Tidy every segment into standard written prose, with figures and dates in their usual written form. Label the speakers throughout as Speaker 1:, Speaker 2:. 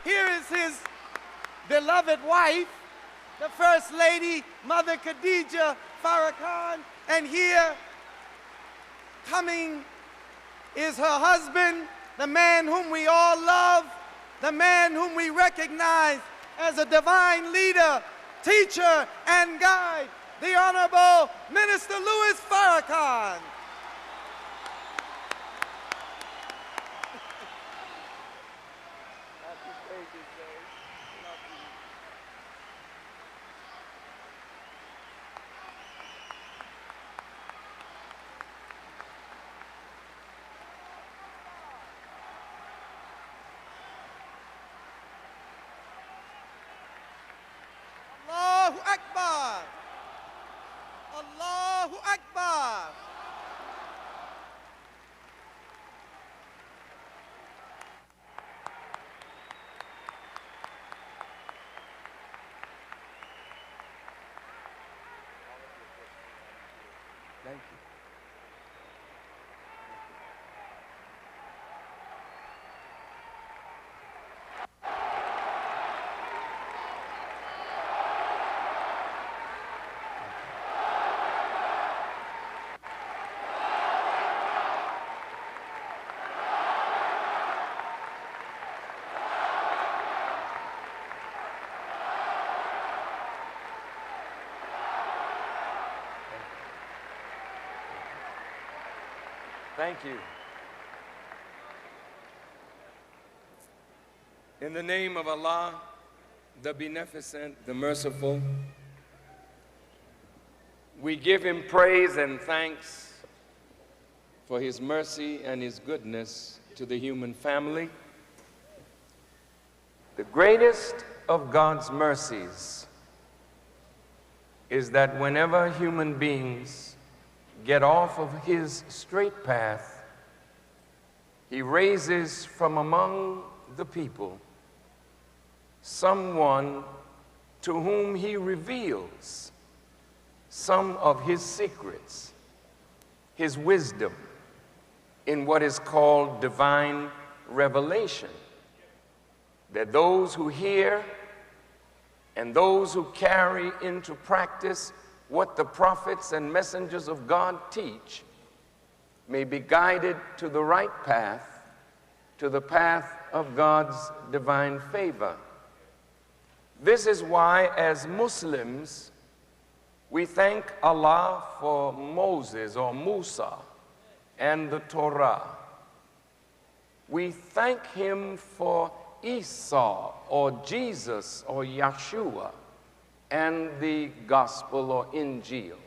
Speaker 1: Here is his beloved wife, the First Lady, Mother Khadija Farrakhan, and here coming is her husband, the man whom we all love, the man whom we recognize as a divine leader, teacher, and guide, the Honorable Minister Louis Farrakhan. Allahu Akbar! Allahu Akbar! Thank you. Thank you. In the name of Allah, the Beneficent, the Merciful, we give him praise and thanks for his mercy and his goodness to the human family. The greatest of God's mercies is that whenever human beings get off of his straight path, he raises from among the people someone to whom he reveals some of his secrets, his wisdom, in what is called divine revelation, that those who hear and those who carry into practice what the prophets and messengers of God teach may be guided to the right path, to the path of God's divine favor. This is why, as Muslims, we thank Allah for Moses or Musa and the Torah. We thank him for Isa or Jesus or Yeshua and the Gospel or Injil.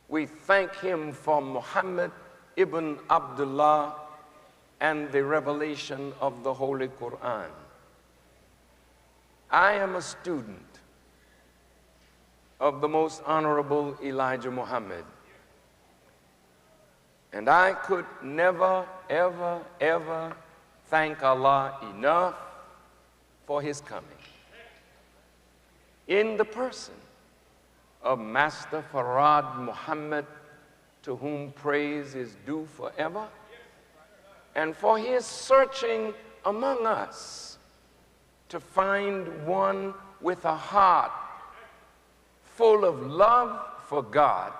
Speaker 1: We thank him for Muhammad ibn Abdullah and the revelation of the Holy Quran. I am a student of the Most Honorable Elijah Muhammad, and I could never, ever, ever thank Allah enough for his coming. In the person of Master Farad Muhammad, to whom praise is due forever, and for his searching among us to find one with a heart full of love for God,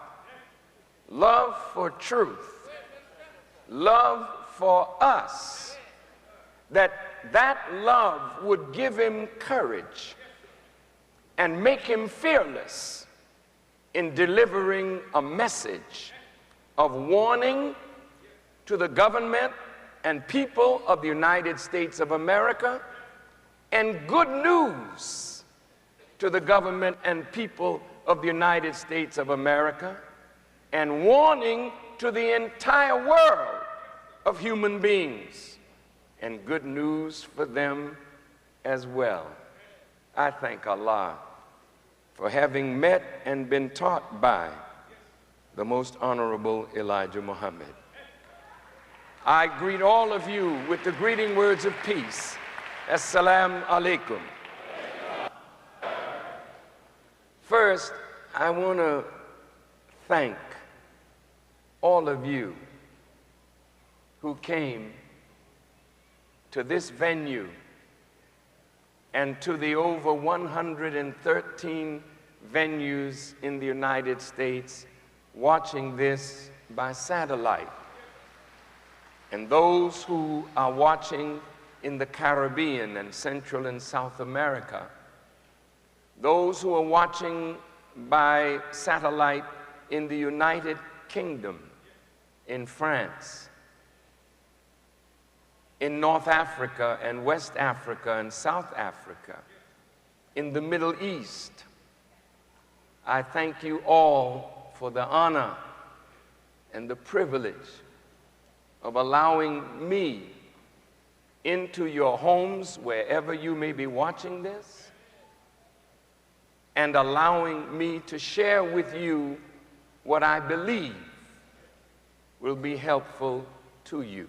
Speaker 1: love for truth, love for us, that love would give him courage and make him fearless in delivering a message of warning to the government and people of the United States of America, and good news to the government and people of the United States of America, and warning to the entire world of human beings, and good news for them as well. I thank Allah for having met and been taught by the Most Honorable Elijah Muhammad. I greet all of you with the greeting words of peace. Assalamu alaikum. First, I want to thank all of you who came to this venue and to the over 113 venues in the United States watching this by satellite, and those who are watching in the Caribbean and Central and South America, those who are watching by satellite in the United Kingdom, in France, in North Africa and West Africa and South Africa, in the Middle East. I thank you all for the honor and the privilege of allowing me into your homes, wherever you may be watching this, and allowing me to share with you what I believe will be helpful to you.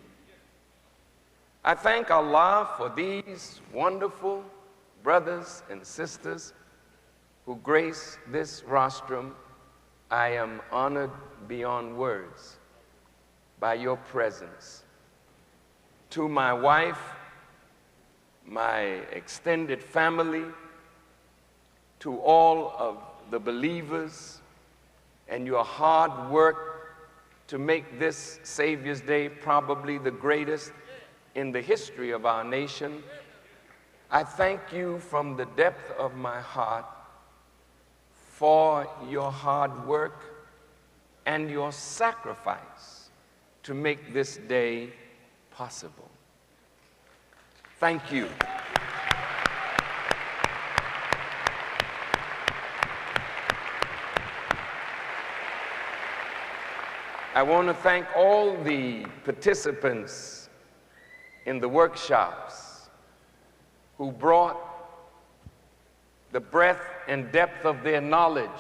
Speaker 1: I thank Allah for these wonderful brothers and sisters who grace this rostrum. I am honored beyond words by your presence. To my wife, my extended family, to all of the believers, and your hard work to make this Savior's Day probably the greatest in the history of our nation, I thank you from the depth of my heart for your hard work and your sacrifice to make this day possible. Thank you. I want to thank all the participants in the workshops who brought the breadth and depth of their knowledge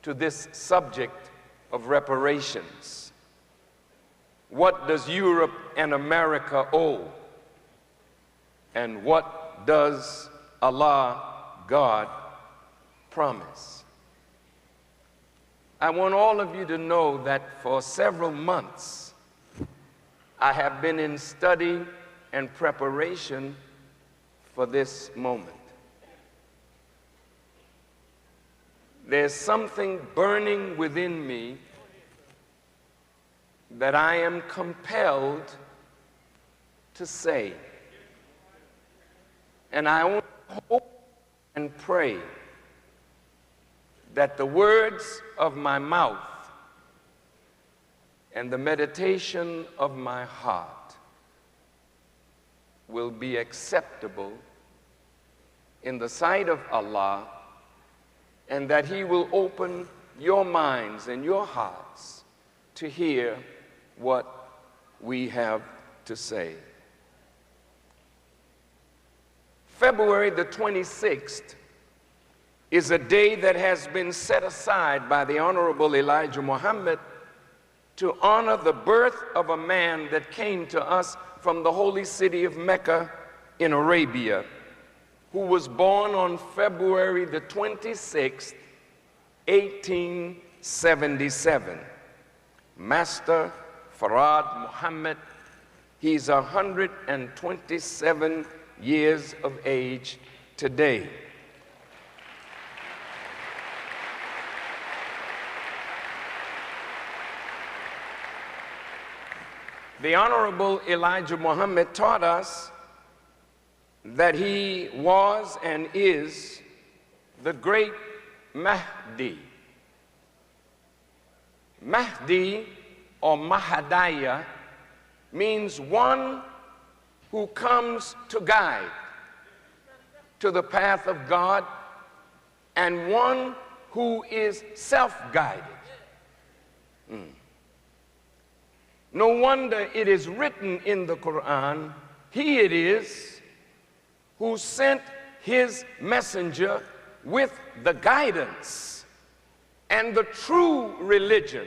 Speaker 1: to this subject of reparations. What does Europe and America owe? And what does Allah, God, promise? I want all of you to know that for several months, I have been in study and preparation for this moment. There's something burning within me that I am compelled to say. And I only hope and pray that the words of my mouth and the meditation of my heart will be acceptable in the sight of Allah, and that He will open your minds and your hearts to hear what we have to say. February the 26th is a day that has been set aside by the Honorable Elijah Muhammad to honor the birth of a man that came to us from the holy city of Mecca in Arabia, who was born on February the 26th, 1877. Master Farad Muhammad. He's 127 years of age today. The Honorable Elijah Muhammad taught us that he was and is the great Mahdi. Mahdi, or Mahadiya, means one who comes to guide to the path of God, and one who is self-guided. No wonder it is written in the Quran, He it is who sent His messenger with the guidance and the true religion.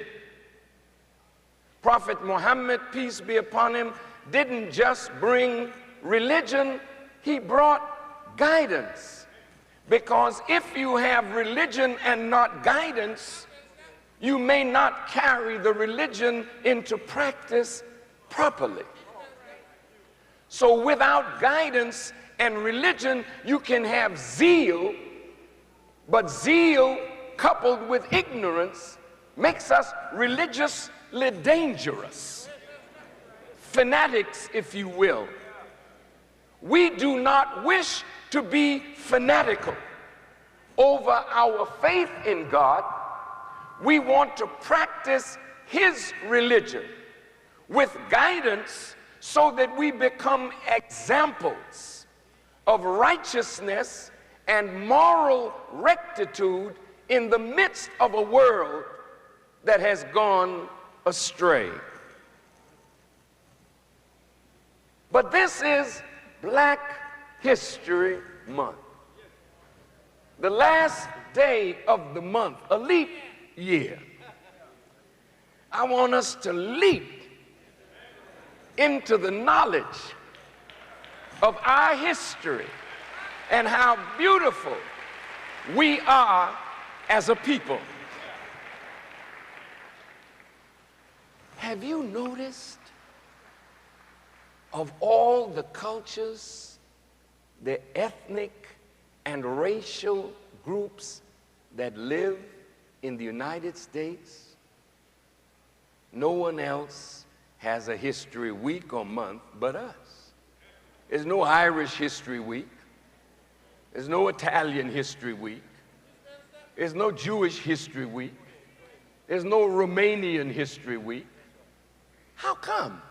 Speaker 1: Prophet Muhammad, peace be upon him, didn't just bring religion, he brought guidance. Because if you have religion and not guidance, you may not carry the religion into practice properly. So without guidance And religion, you can have zeal, but zeal coupled with ignorance makes us religiously dangerous. Fanatics, if you will. We do not wish to be fanatical over our faith in God. We want to practice His religion with guidance so that we become examples of righteousness and moral rectitude in the midst of a world that has gone astray. But this is Black History Month. The last day of the month, a leap year. I want us to leap into the knowledge of our history and how beautiful we are as a people. Have you noticed of all the cultures, the ethnic and racial groups that live in the United States, no one else has a history week or month but us. There's no Irish History Week. There's no Italian History Week. There's no Jewish History Week. There's no Romanian History Week. How come?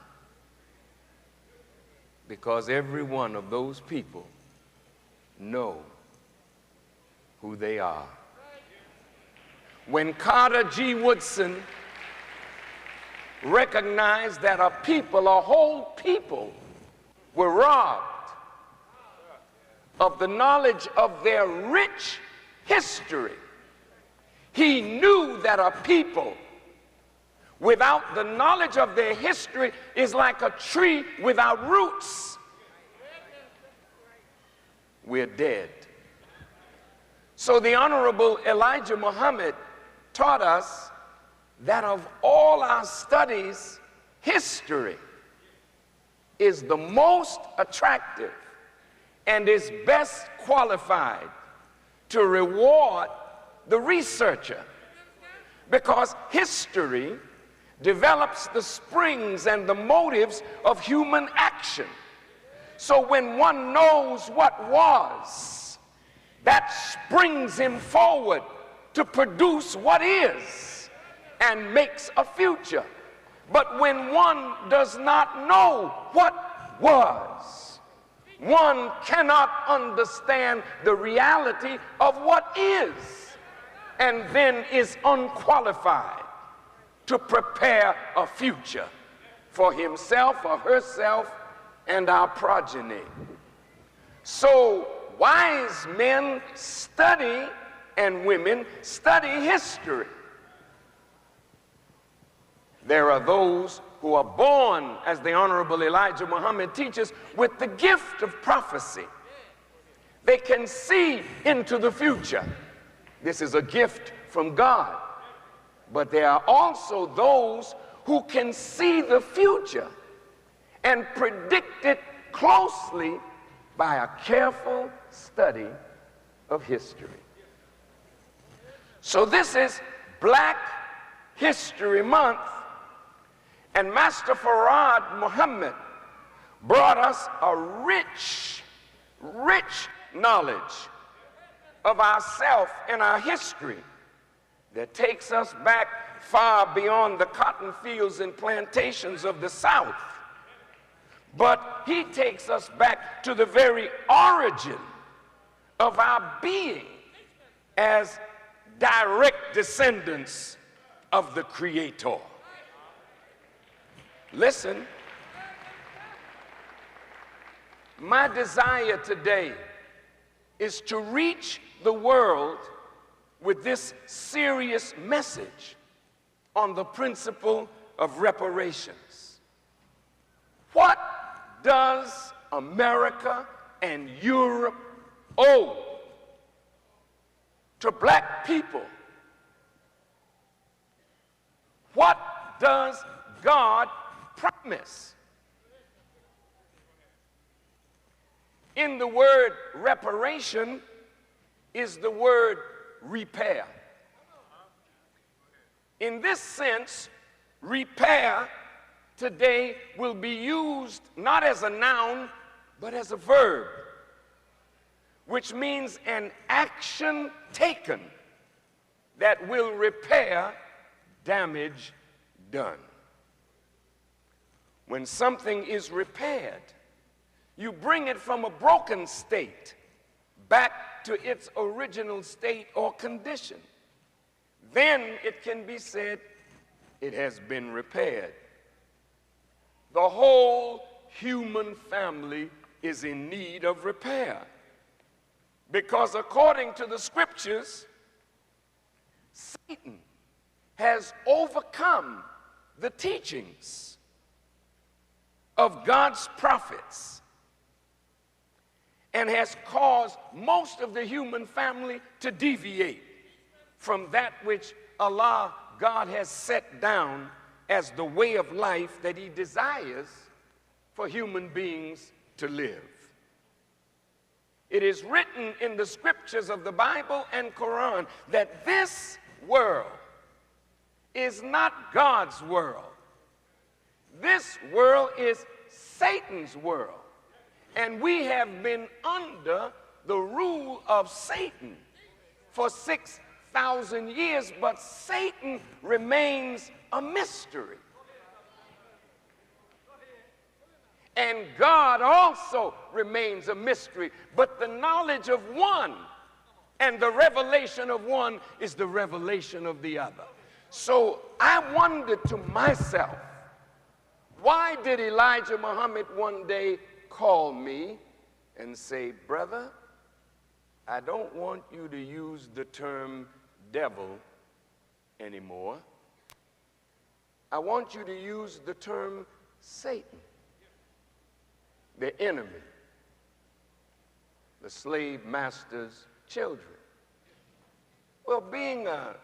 Speaker 1: Because every one of those people know who they are. When Carter G. Woodson recognized that a people, a whole people, were robbed of the knowledge of their rich history, he knew that a people without the knowledge of their history is like a tree without roots. We're dead. So the Honorable Elijah Muhammad taught us that of all our studies, history is the most attractive and is best qualified to reward the researcher, because history develops the springs and the motives of human action. So when one knows what was, that springs him forward to produce what is and makes a future. But when one does not know what was, one cannot understand the reality of what is, and then is unqualified to prepare a future for himself or herself and our progeny. So wise men study, and women study history. There are those who are born, as the Honorable Elijah Muhammad teaches, with the gift of prophecy. They can see into the future. This is a gift from God. But there are also those who can see the future and predict it closely by a careful study of history. So this is Black History Month, and Master Farad Muhammad brought us a rich knowledge of ourselves and our history that takes us back far beyond the cotton fields and plantations of the South. But he takes us back to the very origin of our being as direct descendants of the Creator. Listen, my desire today is to reach the world with this serious message on the principle of reparations. What does America and Europe owe to black people? What does God promise? in the word reparation is the word repair. In this sense, repair today will be used not as a noun, but as a verb, which means an action taken that will repair damage done. When something is repaired, you bring it from a broken state back to its original state or condition. Then it can be said it has been repaired. The whole human family is in need of repair, because according to the scriptures, Satan has overcome the teachings of God's prophets and has caused most of the human family to deviate from that which Allah, God, has set down as the way of life that he desires for human beings to live. It is written in the scriptures of the Bible and Quran that this world is not God's world. This world is Satan's world. And we have been under the rule of Satan for 6,000 years, but Satan remains a mystery. And God also remains a mystery, but the knowledge of one and the revelation of one is the revelation of the other. So I wondered to myself, why did Elijah Muhammad one day call me and say, brother, I don't want you to use the term devil anymore. I want you to use the term Satan, the enemy, the slave master's children. Well, being a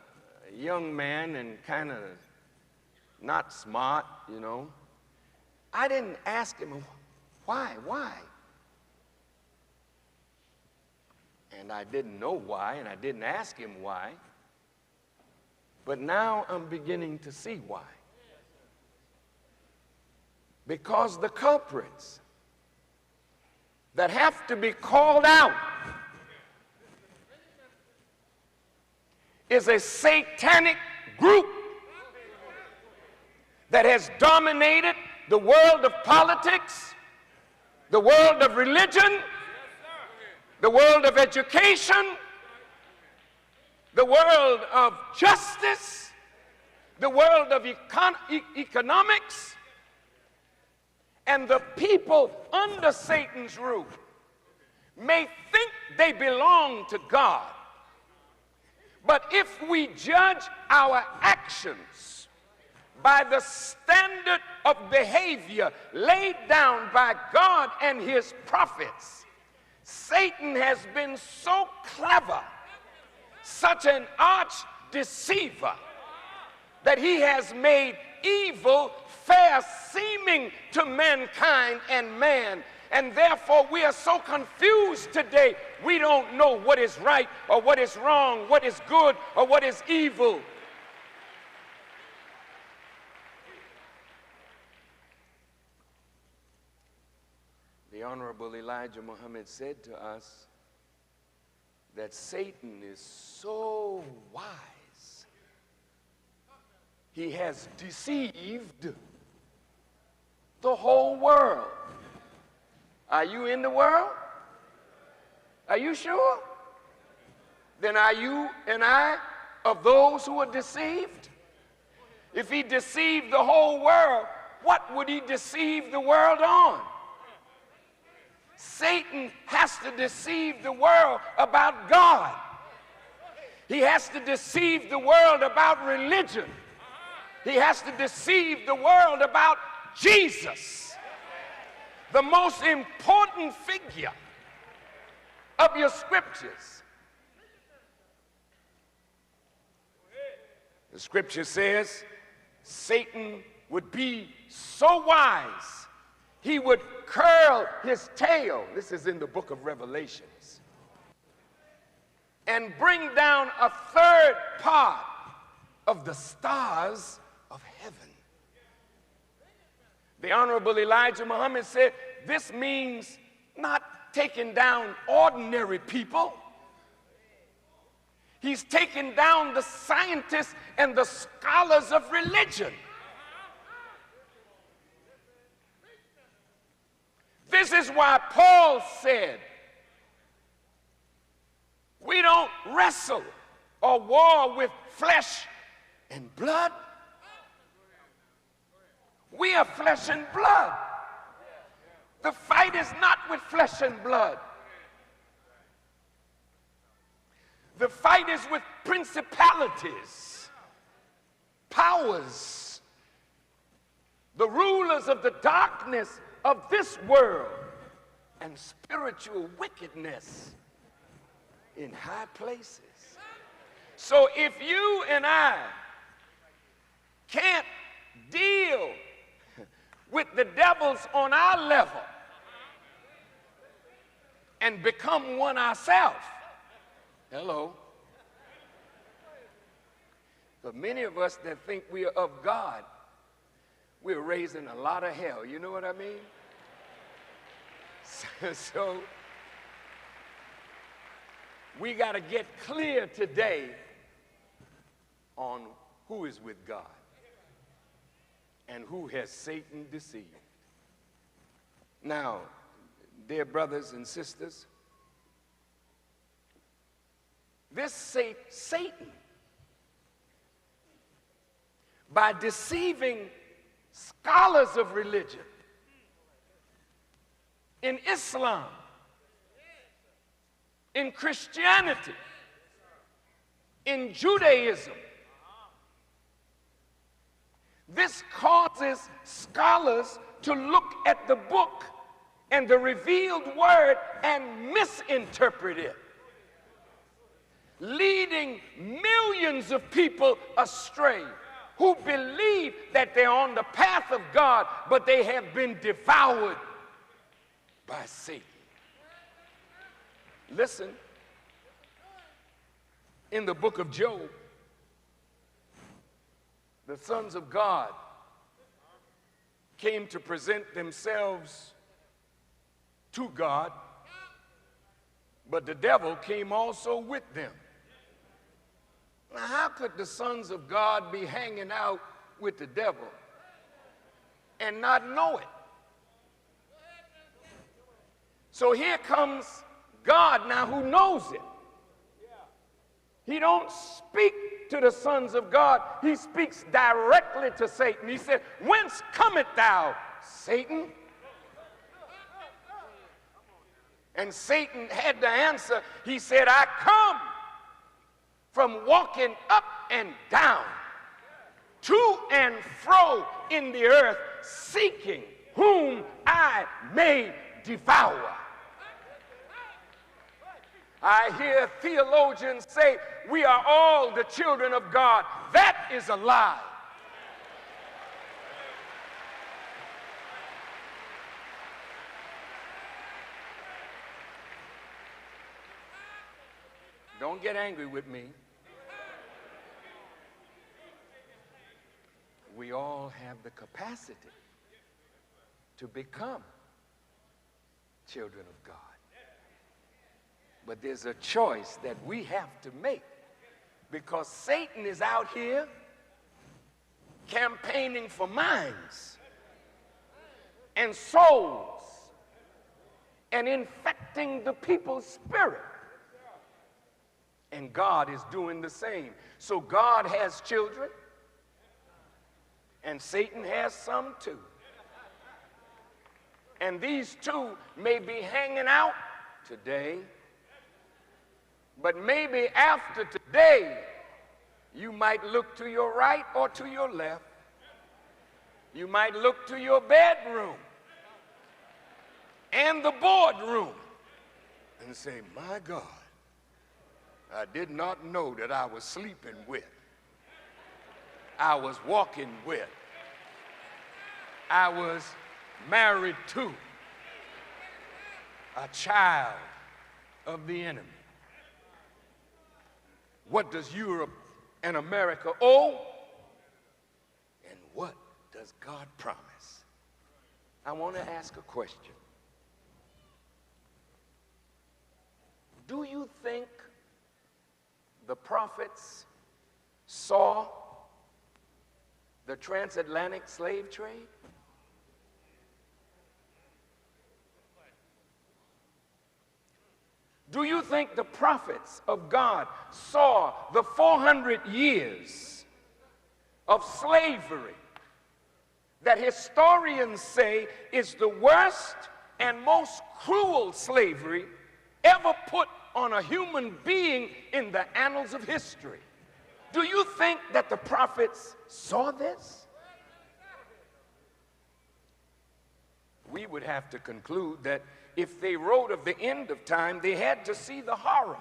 Speaker 1: young man and kind of not smart, you know, I didn't ask him, why? And I didn't know why, and I didn't ask him why. But now I'm beginning to see why. Because the culprits that have to be called out is a satanic group that has dominated the world of politics, the world of religion, the world of education, the world of justice, the world of economics, and the people under Satan's rule may think they belong to God. But if we judge our actions by the standard of behavior laid down by God and his prophets, Satan has been so clever, such an arch deceiver, that he has made evil fair seeming to mankind and man. And therefore we are so confused today, we don't know what is right or what is wrong, what is good or what is evil. The Honorable Elijah Muhammad said to us that Satan is so wise, he has deceived the whole world. Are you in the world? Are you sure? Then are you and I of those who are deceived? If he deceived the whole world, what would he deceive the world on? Satan has to deceive the world about God. He has to deceive the world about religion. He has to deceive the world about Jesus, the most important figure of your scriptures. The scripture says Satan would be so wise he would curl his tail, this is in the book of Revelations, and bring down a third part of the stars of heaven. The Honorable Elijah Muhammad said, this means not taking down ordinary people. He's taking down the scientists and the scholars of religion. This is why Paul said, we don't wrestle or war with flesh and blood. We are flesh and blood. The fight is not with flesh and blood. The fight is with principalities, powers, the rulers of the darkness of this world, and spiritual wickedness in high places. So if you and I can't deal with the devils on our level and become one ourselves, hello. For many of us that think we are of God, we're raising a lot of hell. You know what I mean? So we got to get clear today on who is with God and who has Satan deceived. Now, dear brothers and sisters, this Satan, by deceiving scholars of religion in Islam, in Christianity, in Judaism, this causes scholars to look at the book and the revealed word and misinterpret it, leading millions of people astray who believe that they're on the path of God, but they have been devoured by Satan. Listen, in the book of Job, the sons of God came to present themselves to God, but the devil came also with them. Now, how could the sons of God be hanging out with the devil and not know it? So here comes God now who knows it. He don't speak to the sons of God. He speaks directly to Satan. He said, whence cometh thou, Satan? And Satan had to answer. He said, I come from walking up and down, to and fro in the earth, seeking whom I may devour. I hear theologians say we are all the children of God. That is a lie. Don't get angry with me. We all have the capacity to become children of God. But there's a choice that we have to make, because Satan is out here campaigning for minds and souls and infecting the people's spirit. And God is doing the same. So God has children, and Satan has some too. And these two may be hanging out today, but maybe after today, you might look to your right or to your left. You might look to your bedroom and the boardroom and say, my God, I did not know that I was sleeping with, I was walking with, I was married to a child of the enemy. What does Europe and America owe? And what does God promise? I want to ask a question. Do you think the prophets saw the transatlantic slave trade? Do you think the prophets of God saw the 400 years of slavery that historians say is the worst and most cruel slavery ever put on a human being in the annals of history? Do you think that the prophets saw this? We would have to conclude that if they wrote of the end of time, they had to see the horror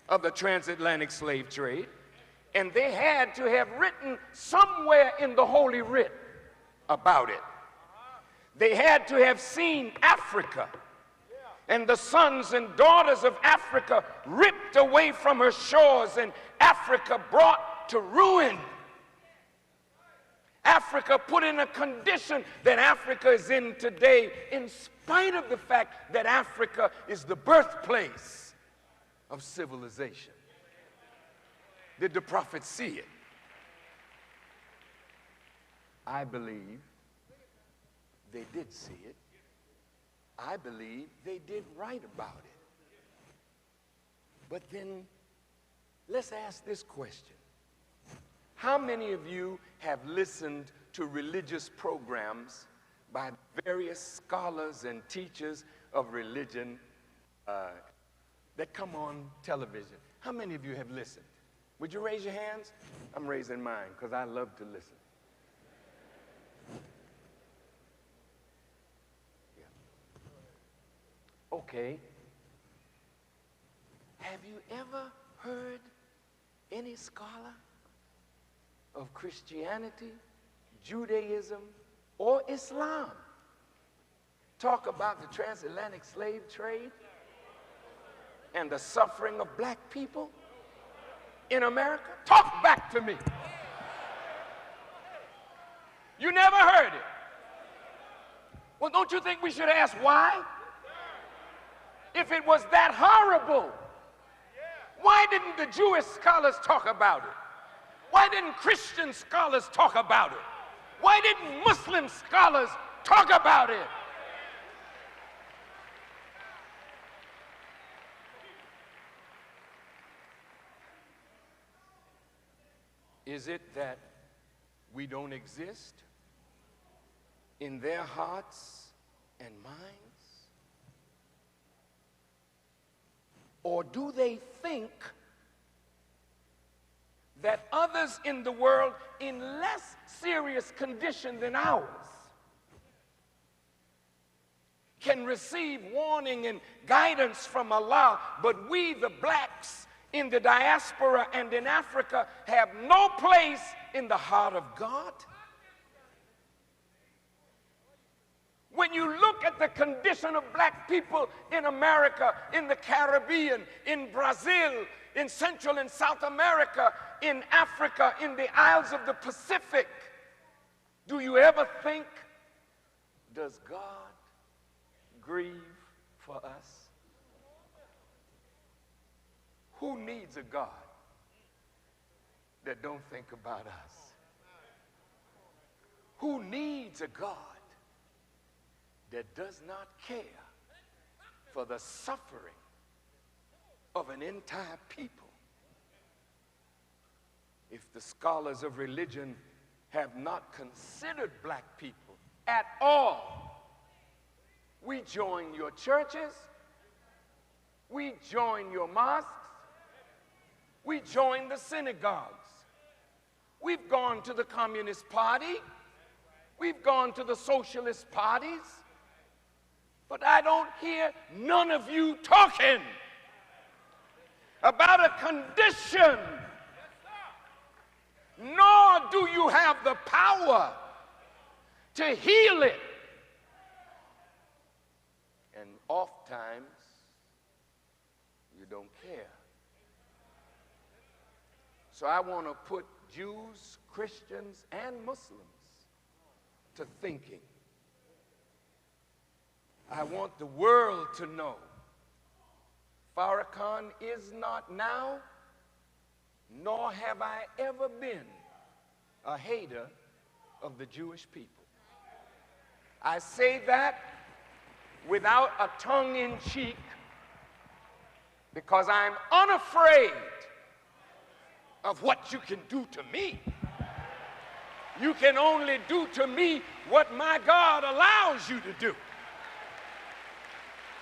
Speaker 1: of the transatlantic slave trade, and they had to have written somewhere in the Holy Writ about it. They had to have seen Africa and the sons and daughters of Africa ripped away from her shores and Africa brought to ruin. Africa put in a condition that Africa is in today, in spite of the fact that Africa is the birthplace of civilization. Did the prophets see it? I believe they did see it. I believe they did write about it. But then let's ask this question. How many of you have listened to religious programs by various scholars and teachers of religion that come on television? How many of you have listened? Would you raise your hands? I'm raising mine because I love to listen. Yeah. Okay. Have you ever heard any scholar of Christianity, Judaism, or Islam talk about the transatlantic slave trade and the suffering of black people in America? Talk back to me. You never heard it. Well, don't you think we should ask why? If it was that horrible, why didn't the Jewish scholars talk about it? Why didn't Christian scholars talk about it? Why didn't Muslim scholars talk about it? Is it that we don't exist in their hearts and minds? Or do they think that others in the world in less serious condition than ours can receive warning and guidance from Allah, but we, the blacks in the diaspora and in Africa, have no place in the heart of God? When you look at the condition of black people in America, in the Caribbean, in Brazil, in Central and South America, in Africa, in the Isles of the Pacific, do you ever think, does God grieve for us? Who needs a God that don't think about us? Who needs a God that does not care for the suffering of an entire people? If the scholars of religion have not considered black people at all, we join your churches, we join your mosques, we join the synagogues. We've gone to the Communist Party, we've gone to the socialist parties, but I don't hear none of you talking about a condition, nor do you have the power to heal it And oftentimes, you don't care. So I want to put Jews, Christians, and Muslims to thinking. I want the world to know Farrakhan is not now, nor have I ever been a hater of the Jewish people. I say that without a tongue in cheek because I'm unafraid of what you can do to me. You can only do to me what my God allows you to do.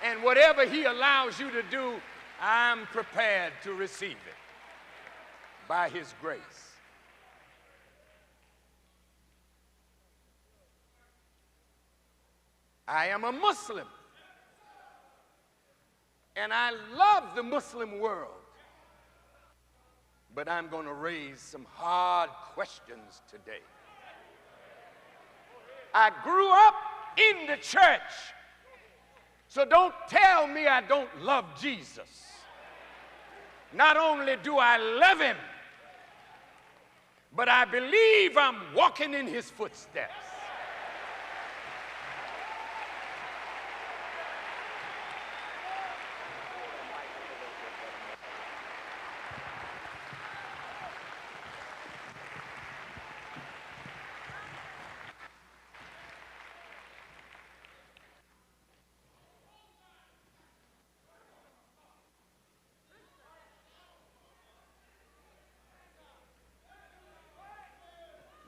Speaker 1: And whatever he allows you to do, I'm prepared to receive it by his grace. I am a Muslim, and I love the Muslim world, but I'm going to raise some hard questions today. I grew up in the church, so don't tell me I don't love Jesus. Not only do I love him, but I believe I'm walking in his footsteps.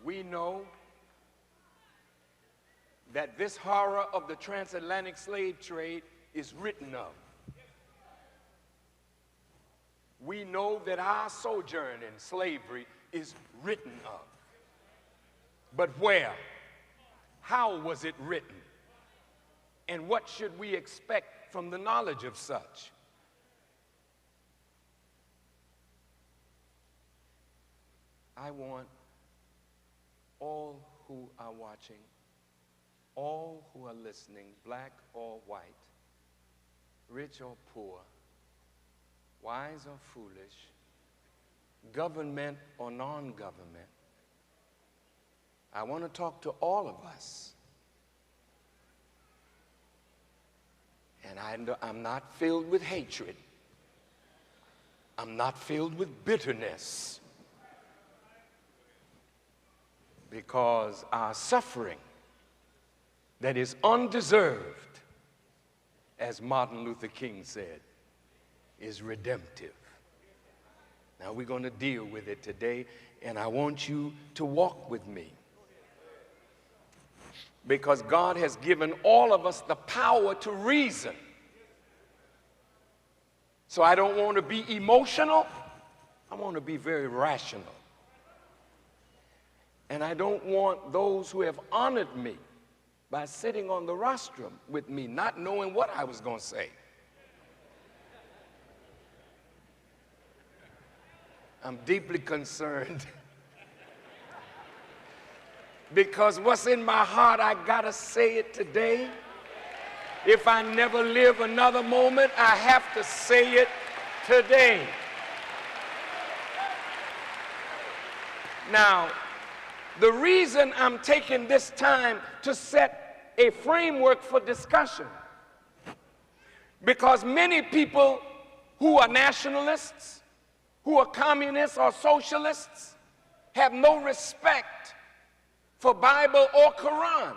Speaker 1: We know that this horror of the transatlantic slave trade is written of. We know that our sojourn in slavery is written of. But where? How was it written? And what should we expect from the knowledge of such? I want all who are watching, all who are listening, black or white, rich or poor, wise or foolish, government or non-government. I want to talk to all of us. And I'm not filled with hatred. I'm not filled with bitterness. Because our suffering that is undeserved, as Martin Luther King said, is redemptive. Now we're going to deal with it today, and I want you to walk with me. Because God has given all of us the power to reason. So I don't want to be emotional, I want to be very rational. And I don't want those who have honored me by sitting on the rostrum with me, not knowing what I was going to say. I'm deeply concerned because what's in my heart, I gotta say it today. If I never live another moment, I have to say it today. Now, the reason I'm taking this time to set a framework for discussion, because many people who are nationalists, who are communists or socialists, have no respect for Bible or Quran.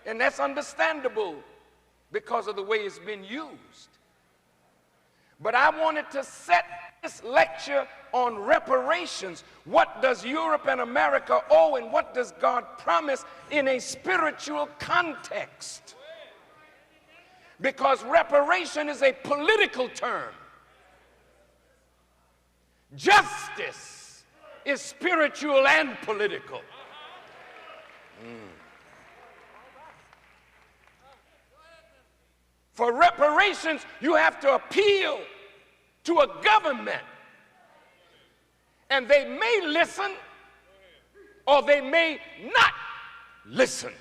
Speaker 1: And that's understandable because of the way it's been used. But I wanted to set this lecture on reparations. What does Europe and America owe, and what does God promise in a spiritual context? Because reparation is a political term. Justice is spiritual and political. For reparations, you have to appeal to a government. And they may listen or they may not listen.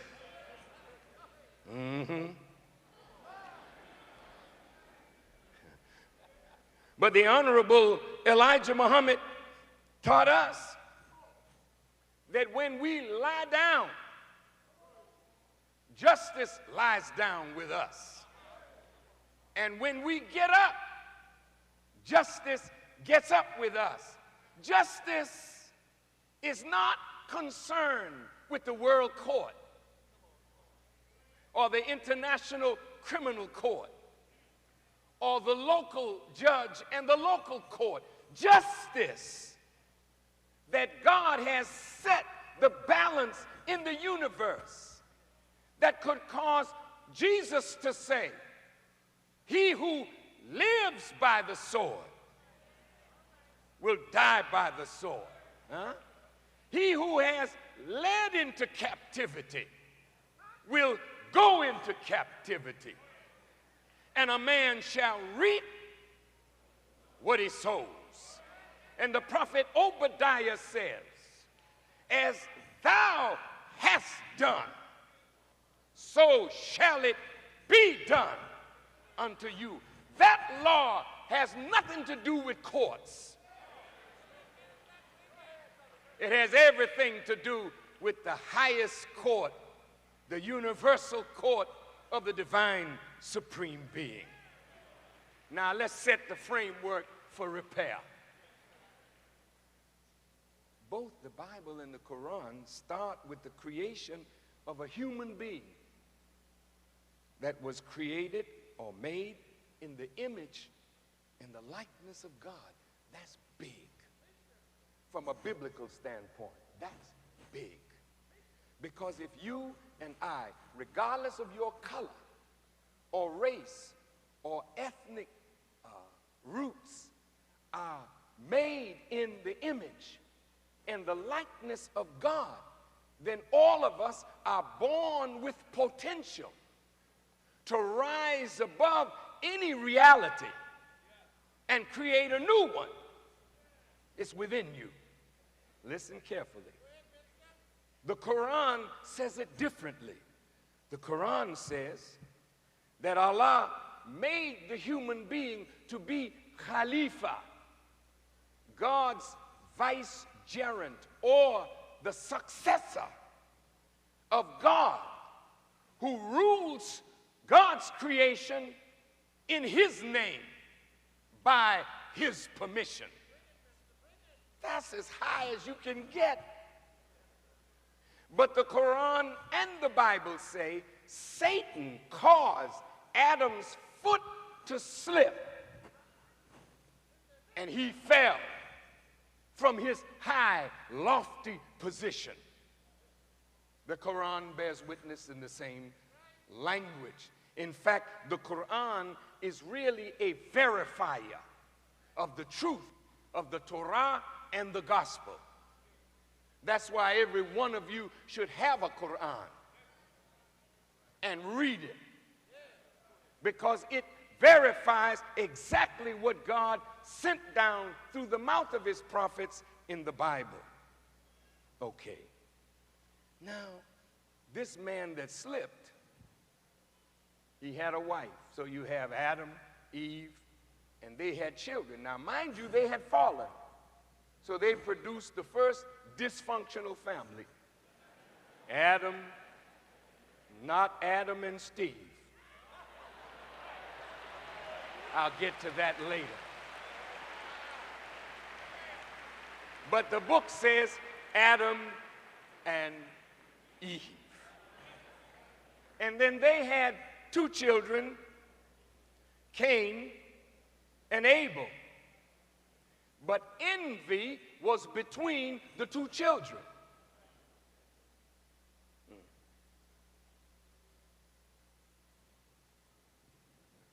Speaker 1: But the Honorable Elijah Muhammad taught us that when we lie down, justice lies down with us. And when we get up, justice gets up with us. Justice is not concerned with the World Court or the International Criminal Court or the local judge and the local court. Justice, that God has set the balance in the universe that could cause Jesus to say, he who lives by the sword will die by the sword. Huh? He who has led into captivity will go into captivity. And a man shall reap what he sows. And the prophet Obadiah says, as thou hast done, so shall it be done unto you. That law has nothing to do with courts. It has everything to do with the highest court, the universal court of the divine supreme being. Now let's set the framework for repair. Both the Bible and the Quran start with the creation of a human being that was created or made in the image and the likeness of God. That's big. From a biblical standpoint, that's big. Because if you and I, regardless of your color or race or ethnic roots, are made in the image and the likeness of God, then all of us are born with potential to rise above any reality and create a new one. It's within you. Listen carefully. The Quran says it differently. The Quran says that Allah made the human being to be Khalifa, God's vicegerent or the successor of God, who rules God's creation in his name by his permission. That's as high as you can get. But the Quran and the Bible say Satan caused Adam's foot to slip and he fell from his high, lofty position. The Quran bears witness in the same language. In fact, the Quran is really a verifier of the truth of the Torah and the gospel. That's why every one of you should have a Quran and read it, because it verifies exactly what God sent down through the mouth of his prophets in the Bible. Okay. Now, this man that slipped, he had a wife. So you have Adam, Eve, and they had children. Now, mind you, they had fallen. So they produced the first dysfunctional family. Adam, not Adam and Steve. I'll get to that later. But the book says Adam and Eve. And then they had two children, Cain and Abel. But envy was between the two children.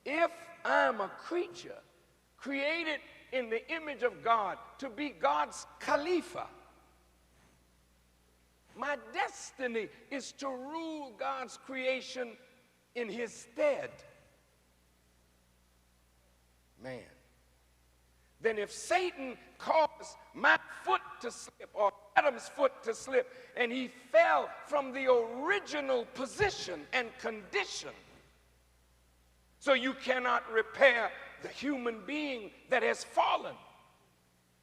Speaker 1: If I'm a creature created in the image of God to be God's Khalifa, my destiny is to rule God's creation in his stead. Man. Then if Satan caused my foot to slip or Adam's foot to slip and he fell from the original position and condition, so you cannot repair the human being that has fallen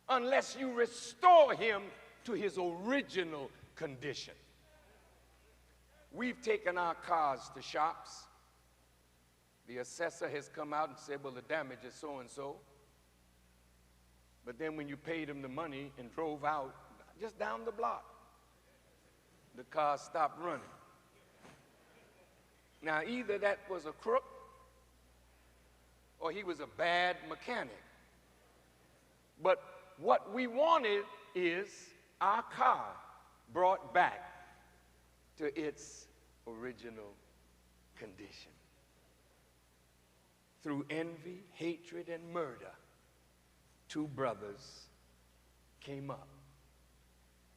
Speaker 1: unless you restore him to his original condition. We've taken our cars to shops. The assessor has come out and said, well, the damage is so and so. But then when you paid him the money and drove out, just down the block, the car stopped running. Now, either that was a crook or he was a bad mechanic. But what we wanted is our car brought back to its original condition. Through envy, hatred, and murder, two brothers came up.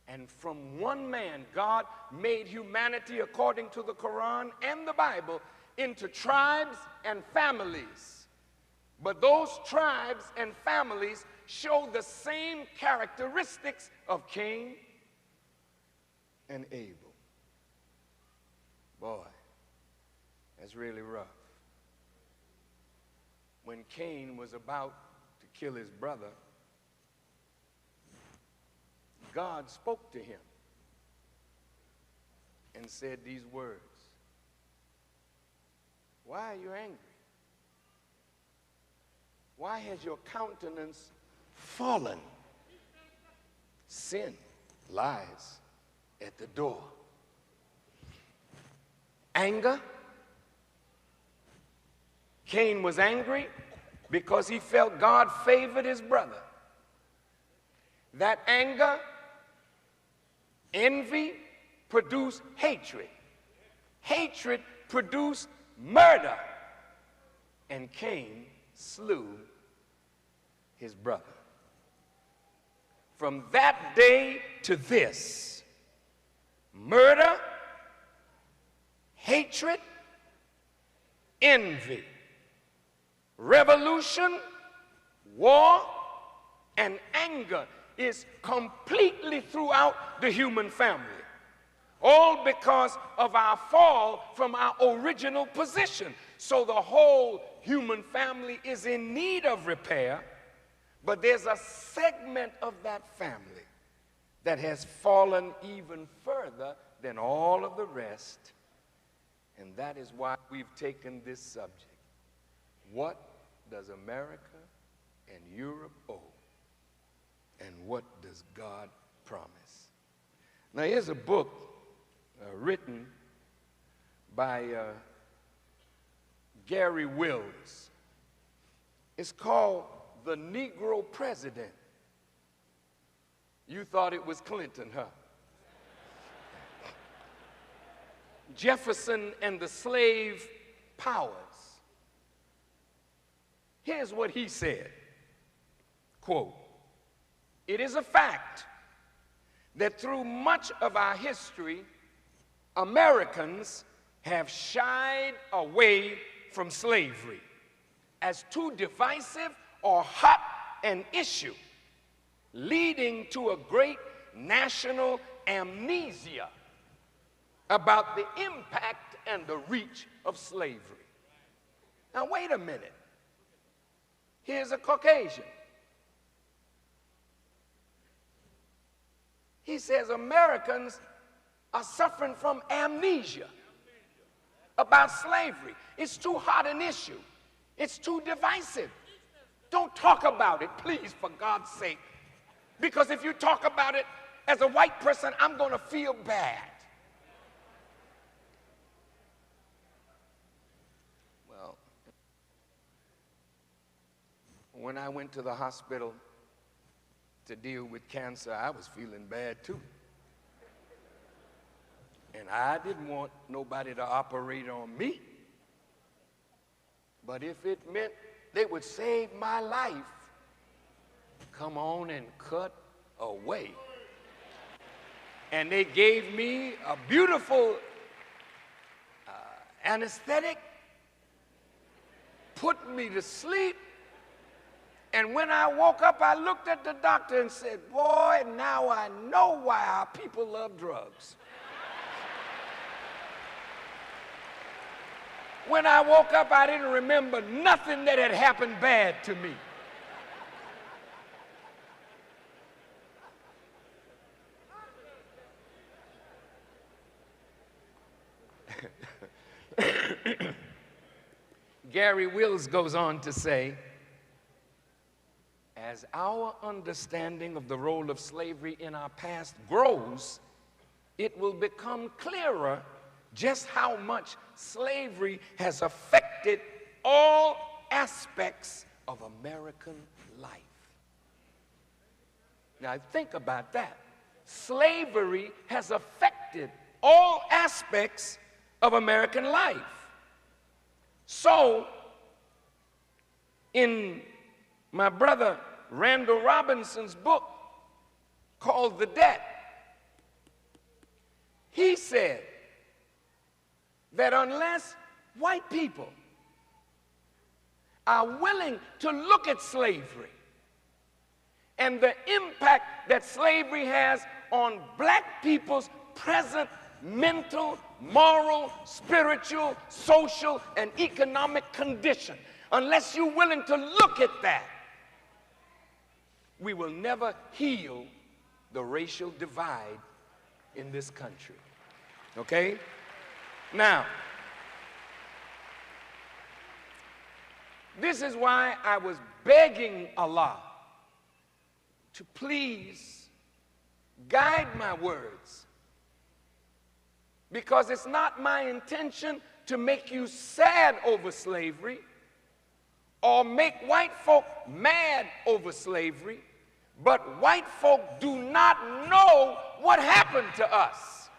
Speaker 1: And from one man, God made humanity, according to the Quran and the Bible, into tribes and families. But those tribes and families show the same characteristics of Cain and Abel. Boy, that's really rough. When Cain was about to kill his brother, God spoke to him and said these words. Why are you angry? Why has your countenance fallen? Sin lies at the door. Anger. Cain was angry because he felt God favored his brother. That anger, envy, produced hatred. Hatred produced murder. And Cain slew his brother. From that day to this, murder, hatred, envy, revolution, war, and anger is completely throughout the human family. All because of our fall from our original position. So the whole human family is in need of repair, but there's a segment of that family that has fallen even further than all of the rest. And that is why we've taken this subject. What does America and Europe owe? And what does God promise? Now, here's a book written by Gary Wills. It's called The Negro President. You thought it was Clinton, huh? Jefferson and the Slave Powers. Here's what he said, quote, "It is a fact that through much of our history, Americans have shied away from slavery as too divisive or hot an issue, leading to a great national amnesia about the impact and the reach of slavery." Now, wait a minute. Here's a Caucasian. He says Americans are suffering from amnesia about slavery. It's too hot an issue. It's too divisive. Don't talk about it, please, for God's sake. Because if you talk about it as a white person, I'm going to feel bad. Well, when I went to the hospital to deal with cancer, I was feeling bad too. And I didn't want nobody to operate on me. But if it meant they would save my life, come on and cut away. And they gave me a beautiful anesthetic, put me to sleep. And when I woke up, I looked at the doctor and said, boy, now I know why our people love drugs. when I woke up, I didn't remember nothing that had happened bad to me. Gary Wills goes on to say, as our understanding of the role of slavery in our past grows, it will become clearer just how much slavery has affected all aspects of American life. Now think about that. Slavery has affected all aspects of American life. So, in my brother Randall Robinson's book called The Debt, he said that unless white people are willing to look at slavery and the impact that slavery has on black people's present mental, moral, spiritual, social, and economic condition, unless you're willing to look at that, we will never heal the racial divide in this country. Okay? Now, this is why I was begging Allah to please guide my words, because it's not my intention to make you sad over slavery or make white folk mad over slavery, but white folk do not know what happened to us.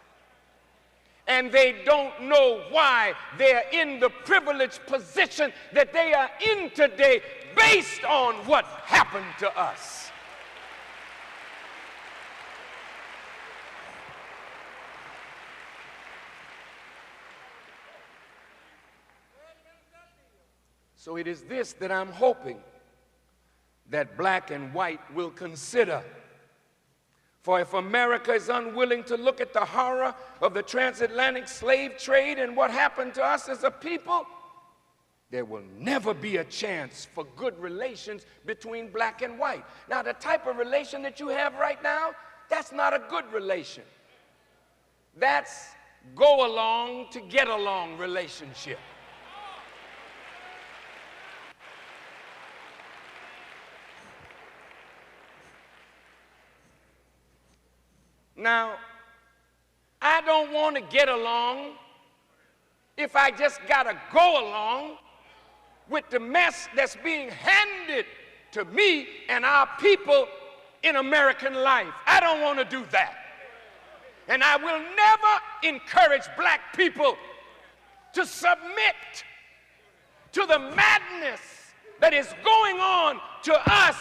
Speaker 1: And they don't know why they're in the privileged position that they are in today based on what happened to us. So it is this that I'm hoping that black and white will consider. For if America is unwilling to look at the horror of the transatlantic slave trade and what happened to us as a people, there will never be a chance for good relations between black and white. Now, the type of relation that you have right now, that's not a good relation. That's go along to get along relationship. Now, I don't want to get along if I just got to go along with the mess that's being handed to me and our people in American life. I don't want to do that. And I will never encourage black people to submit to the madness that is going on to us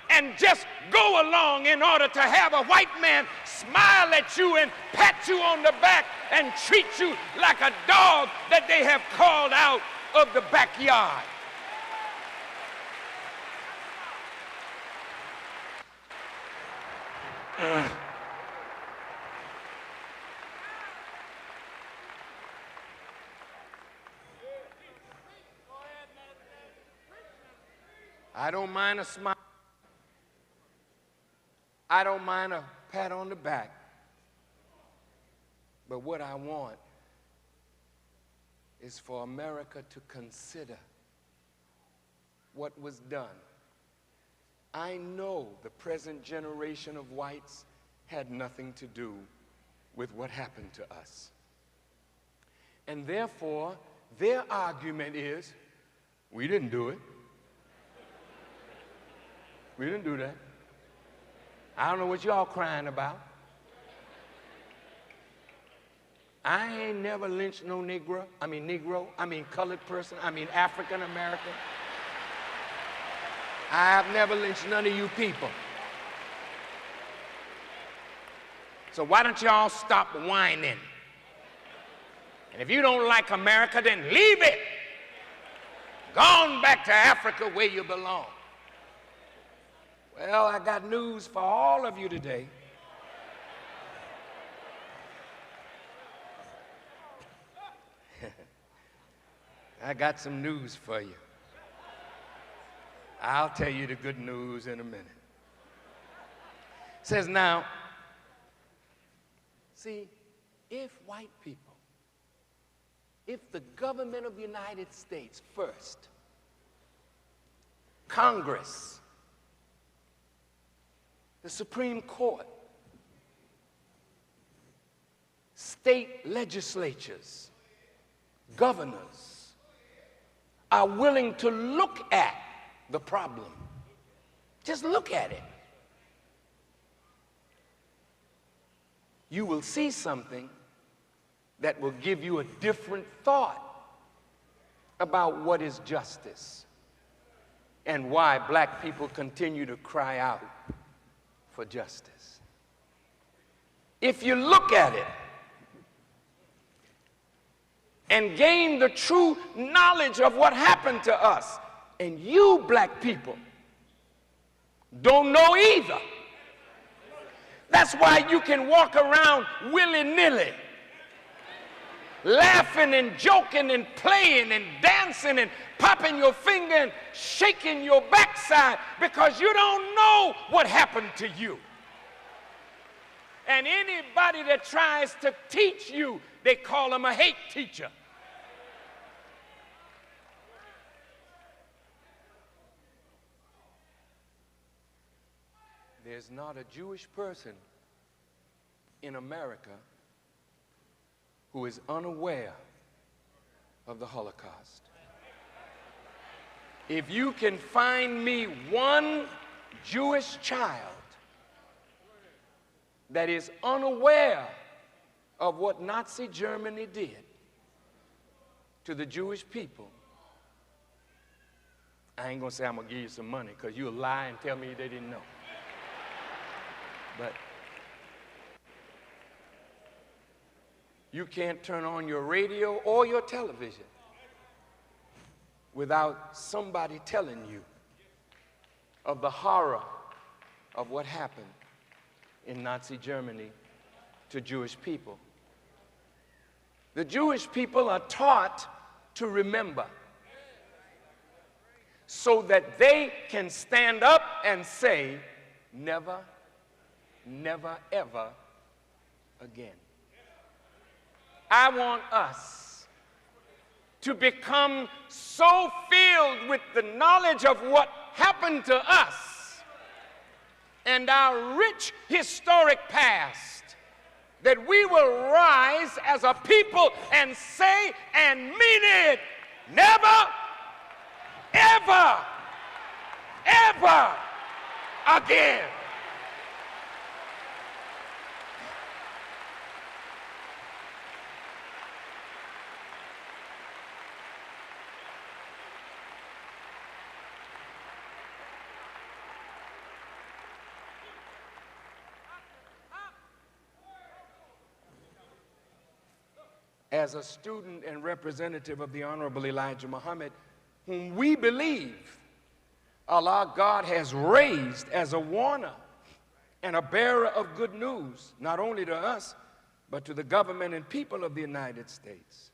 Speaker 1: and just go along in order to have a white man smile at you and pat you on the back and treat you like a dog that they have called out of the backyard. I don't mind a smile. I don't mind a pat on the back. But what I want is for America to consider what was done. I know the present generation of whites had nothing to do with what happened to us. And therefore, their argument is, we didn't do it. We didn't do that. I don't know what y'all crying about. I ain't never lynched no Negro, colored person, African American. I have never lynched none of you people. So why don't y'all stop whining? And if you don't like America, then leave it. Go on back to Africa where you belong. Well, I got news for all of you today. I got some news for you. I'll tell you the good news in a minute. It says now, see, if white people, if the government of the United States first, Congress, the Supreme Court, state legislatures, governors are willing to look at the problem, just look at it, you will see something that will give you a different thought about what is justice and why black people continue to cry out for justice. If you look at it and gain the true knowledge of what happened to us, and you black people don't know either. That's why you can walk around willy-nilly, laughing and joking and playing and dancing and popping your finger and shaking your backside because you don't know what happened to you. And anybody that tries to teach you, they call them a hate teacher. There's not a Jewish person in America who is unaware of the Holocaust. If you can find me one Jewish child that is unaware of what Nazi Germany did to the Jewish people, I ain't gonna say I'm gonna give you some money because you'll lie and tell me they didn't know. But you can't turn on your radio or your television without somebody telling you of the horror of what happened in Nazi Germany to Jewish people. The Jewish people are taught to remember so that they can stand up and say, never, never, ever again. I want us to become so filled with the knowledge of what happened to us and our rich historic past that we will rise as a people and say and mean it, never, ever, ever again. As a student and representative of the Honorable Elijah Muhammad, whom we believe Allah God has raised as a warner and a bearer of good news, not only to us, but to the government and people of the United States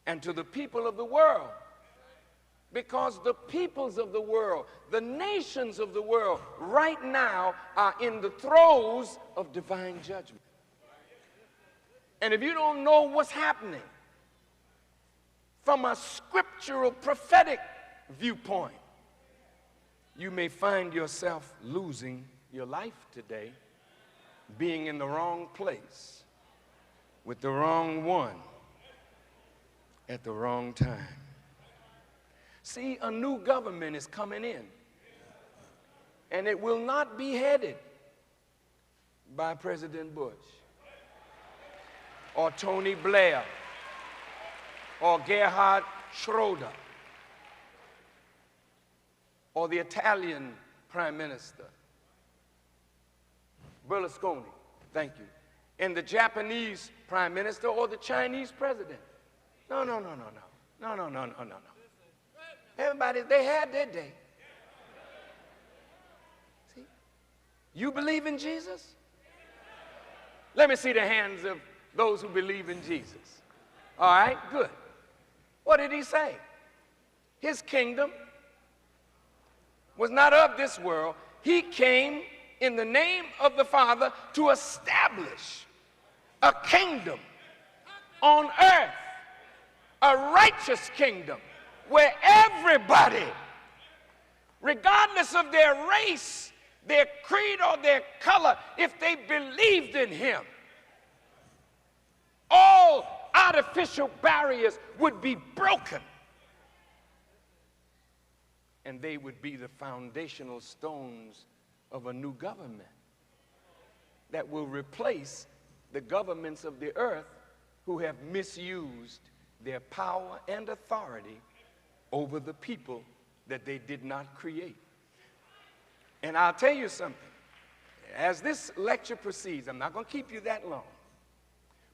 Speaker 1: and to the people of the world. Because the peoples of the world, the nations of the world, right now are in the throes of divine judgment. And if you don't know what's happening from a scriptural prophetic viewpoint, you may find yourself losing your life today, being in the wrong place with the wrong one at the wrong time. See, a new government is coming in, and it will not be headed by President Bush or Tony Blair or Gerhard Schroeder or the Italian Prime Minister, Berlusconi, thank you, and the Japanese Prime Minister or the Chinese President. No. Everybody, they had their day. See? You believe in Jesus? Let me see the hands of those who believe in Jesus. All right, good. What did he say? His kingdom was not of this world. He came in the name of the Father to establish a kingdom on earth, a righteous kingdom where everybody, regardless of their race, their creed, or their color, if they believed in him, all artificial barriers would be broken. And they would be the foundational stones of a new government that will replace the governments of the earth who have misused their power and authority over the people that they did not create. And I'll tell you something. As this lecture proceeds, I'm not going to keep you that long,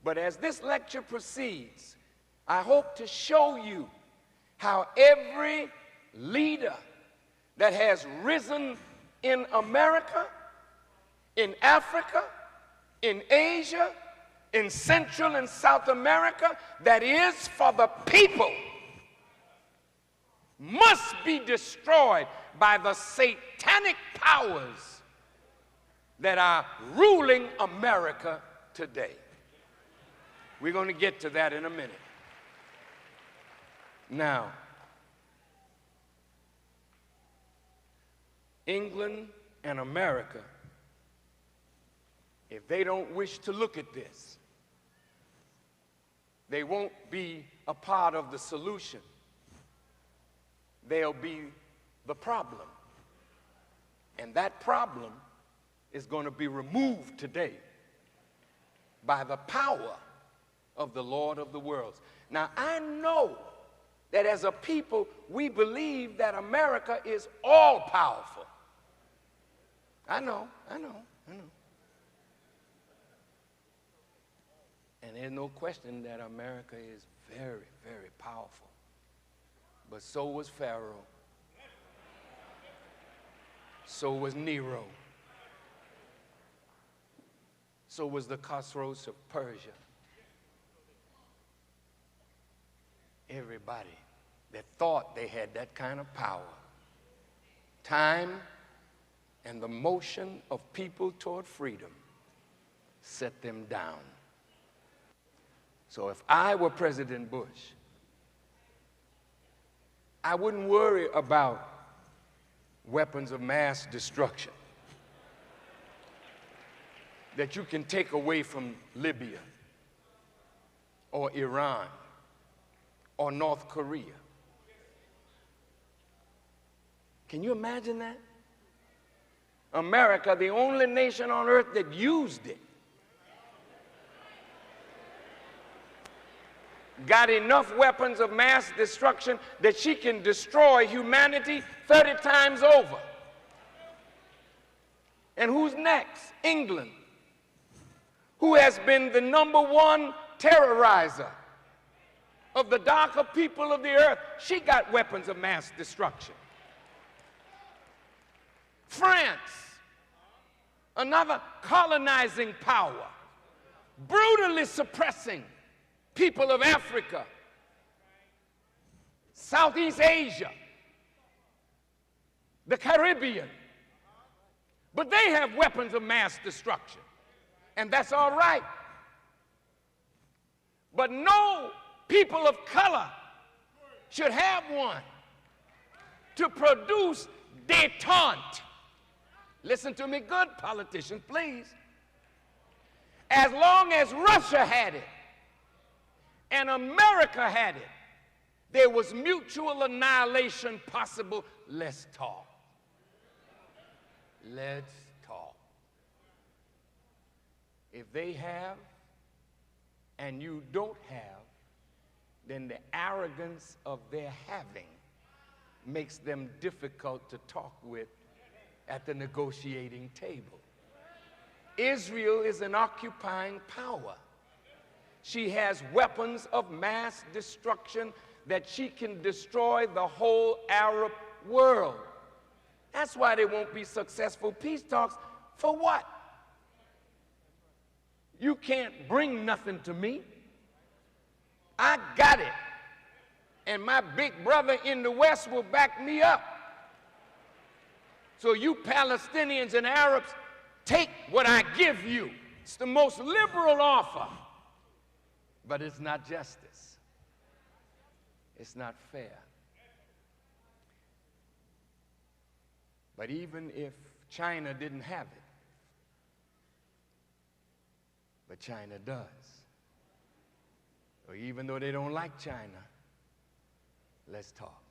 Speaker 1: but as this lecture proceeds, I hope to show you how every leader that has risen in America, in Africa, in Asia, in Central and South America, that is for the people, must be destroyed by the satanic powers that are ruling America today. We're going to get to that in a minute. Now, England and America, if they don't wish to look at this, they won't be a part of the solution. They'll be the problem. And that problem is going to be removed today by the power of the Lord of the worlds. Now, I know that as a people, we believe that America is all powerful. I know. And there's no question that America is very, very powerful. But so was Pharaoh. So was Nero. So was the Khosrows of Persia. Everybody that thought they had that kind of power, time and the motion of people toward freedom set them down. So if I were President Bush, I wouldn't worry about weapons of mass destruction that you can take away from Libya or Iran or North Korea. Can you imagine that? America, the only nation on earth that used it, got enough weapons of mass destruction that she can destroy humanity 30 times over. And who's next? England, who has been the #1 terrorizer of the darker people of the earth. She got weapons of mass destruction. France, another colonizing power, brutally suppressing people of Africa, Southeast Asia, the Caribbean. But they have weapons of mass destruction, and that's all right. But no people of color should have one to produce détente. Listen to me good, politicians, please. As long as Russia had it and America had it, there was mutual annihilation possible. Let's talk. Let's talk. If they have and you don't have, then the arrogance of their having makes them difficult to talk with at the negotiating table. Israel is an occupying power. She has weapons of mass destruction that she can destroy the whole Arab world. That's why there won't be successful peace talks. For what? You can't bring nothing to me. I got it. and my big brother in the West will back me up. So you Palestinians and Arabs, take what I give you. It's the most liberal offer, but it's not justice. It's not fair. But even if China didn't have it, but China does, or even though they don't like China, let's talk.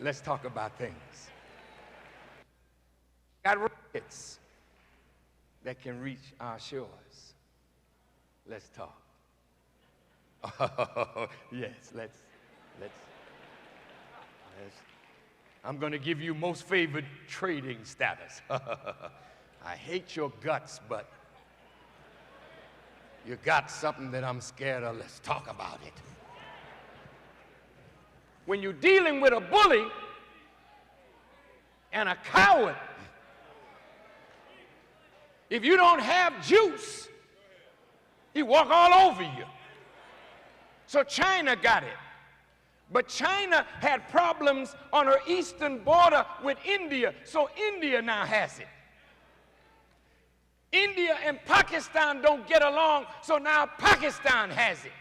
Speaker 1: Let's talk about things. Got rockets that can reach our shores. Let's talk. Oh, yes, let's. I'm going to give you most favored trading status. I hate your guts, but you got something that I'm scared of. Let's talk about it. When you're dealing with a bully and a coward, if you don't have juice, he walk all over you. So China got it. But China had problems on her eastern border with India, so India now has it. India and Pakistan don't get along, so now Pakistan has it.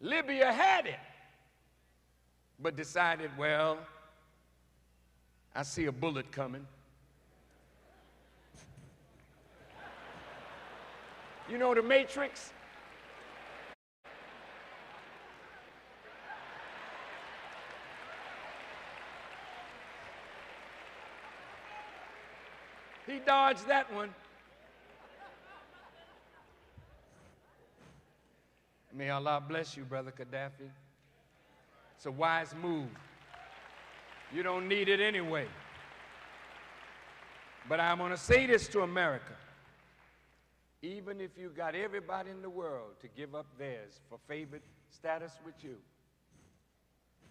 Speaker 1: Libya had it, but decided, well, I see a bullet coming. You know the Matrix? He dodged that one. May Allah bless you, Brother Gaddafi. It's a wise move. You don't need it anyway. But I'm going to say this to America. Even if you got everybody in the world to give up theirs for favored status with you,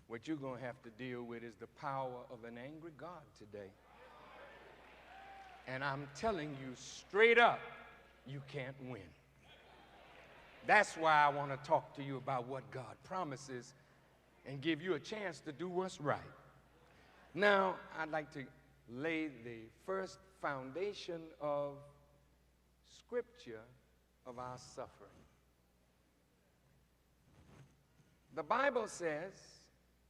Speaker 1: what you're going to have to deal with is the power of an angry God today. And I'm telling you straight up, you can't win. That's why I want to talk to you about what God promises and give you a chance to do what's right. Now, I'd like to lay the first foundation of Scripture of our suffering. The Bible says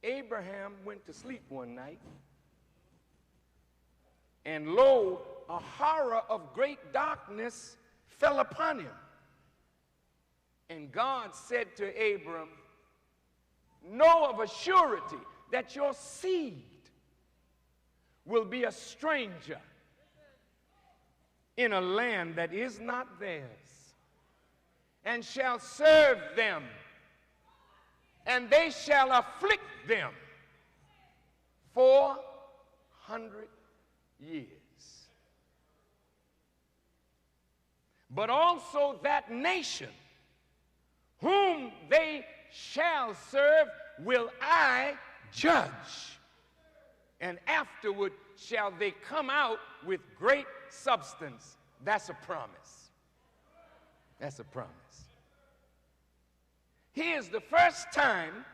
Speaker 1: Abraham went to sleep one night, and lo, a horror of great darkness fell upon him. And God said to Abram, know of a surety that your seed will be a stranger in a land that is not theirs, and shall serve them, and they shall afflict them 400 years. But also that nation whom they shall serve will I judge, and afterward shall they come out with great substance. That's a promise. That's a promise. Here's the first time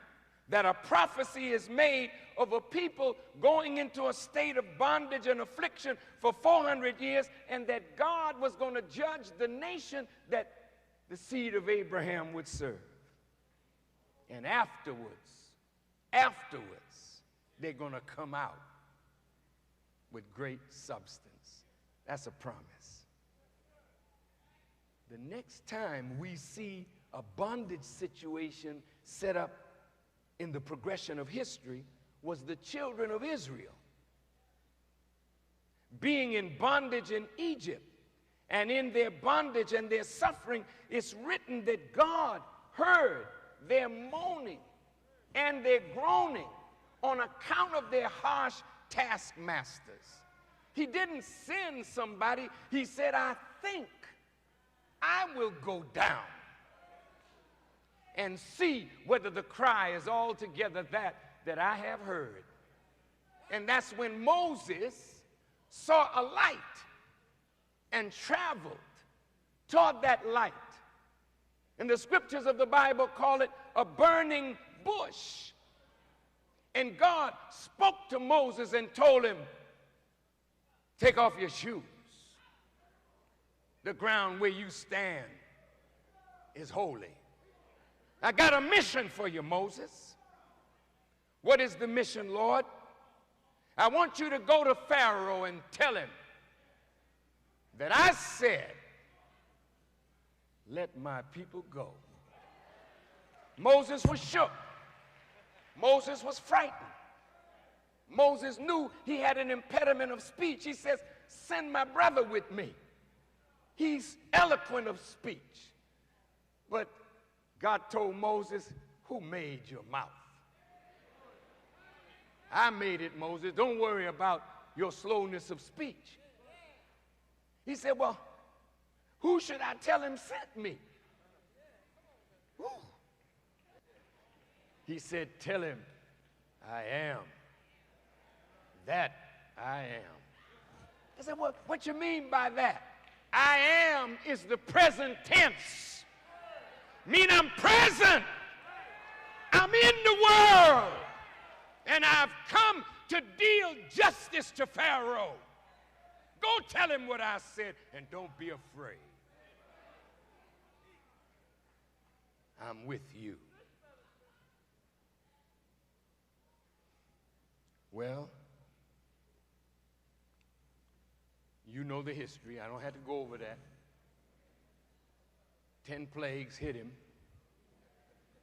Speaker 1: that a prophecy is made of a people going into a state of bondage and affliction for 400 years, and that God was going to judge the nation that the seed of Abraham would serve. And afterwards, they're going to come out with great substance. That's a promise. The next time we see a bondage situation set up in the progression of history was the children of Israel being in bondage in Egypt. And in their bondage and their suffering, it's written that God heard their moaning and their groaning on account of their harsh taskmasters. He didn't send somebody. He said, I think I will go down and see whether the cry is altogether that I have heard. And that's when Moses saw a light and traveled toward that light. And the scriptures of the Bible call it a burning bush. And God spoke to Moses and told him, take off your shoes. The ground where you stand is holy. I got a mission for you, Moses. What is the mission, Lord? I want you to go to Pharaoh and tell him that I said, let my people go. Moses was shook. Moses was frightened. Moses knew he had an impediment of speech. He says, send my brother with me. He's eloquent of speech. But God told Moses, who made your mouth? I made it, Moses. Don't worry about your slowness of speech. He said, well, who should I tell him sent me? Who? He said, tell him, I am that I am. I said, well, what you mean by that? I am is the present tense. Mean I'm present. I'm in the world. And I've come to deal justice to Pharaoh. Go tell him what I said and don't be afraid. I'm with you. Well, you know the history. I don't have to go over that. 10 plagues hit him.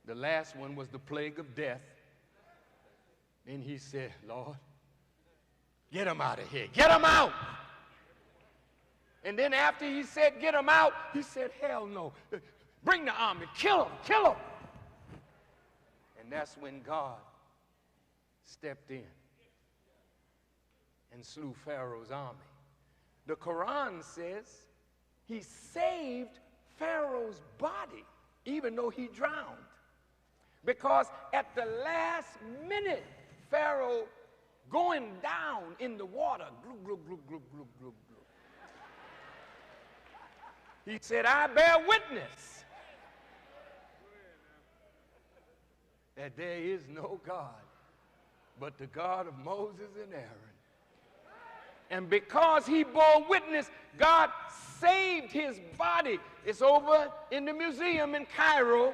Speaker 1: The last one was the plague of death. Then he said, Lord, get him out of here. Get him out. And then after he said, get him out, he said, hell no. Bring the army. Kill him. Kill him. And that's when God stepped in and slew Pharaoh's army. The Quran says he saved Pharaoh's body, even though he drowned. Because at the last minute, Pharaoh going down in the water, glug, glug, glug, glug, glug, glug, glug. He said, I bear witness that there is no God but the God of Moses and Aaron. And because he bore witness, God saved his body. It's over in the museum in Cairo.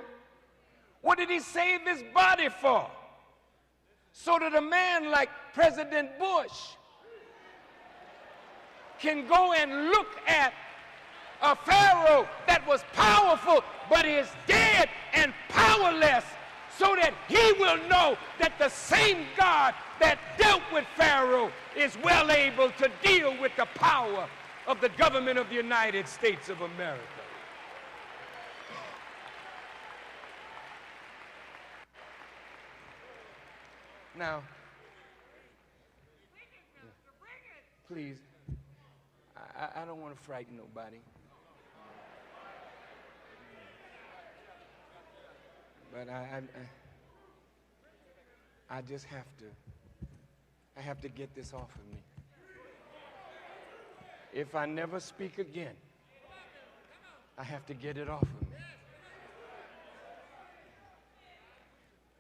Speaker 1: What did he save his body for? So that a man like President Bush can go and look at a Pharaoh that was powerful but is dead and powerless, so that he will know that the same God that dealt with Pharaoh is well able to deal with the power of the government of the United States of America. Now, please, I don't want to frighten nobody. But I just have to get this off of me. If I never speak again, I have to get it off of me.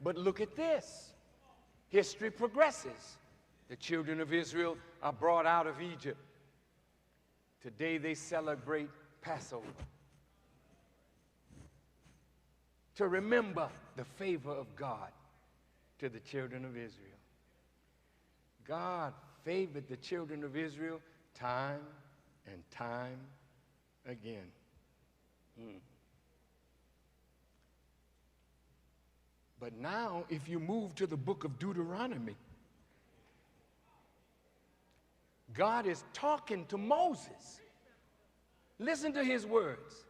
Speaker 1: But look at this. History progresses. The children of Israel are brought out of Egypt. Today they celebrate Passover to remember the favor of God to the children of Israel. God favored the children of Israel time and time again. But now, if you move to the book of Deuteronomy, God is talking to Moses. Listen to his words.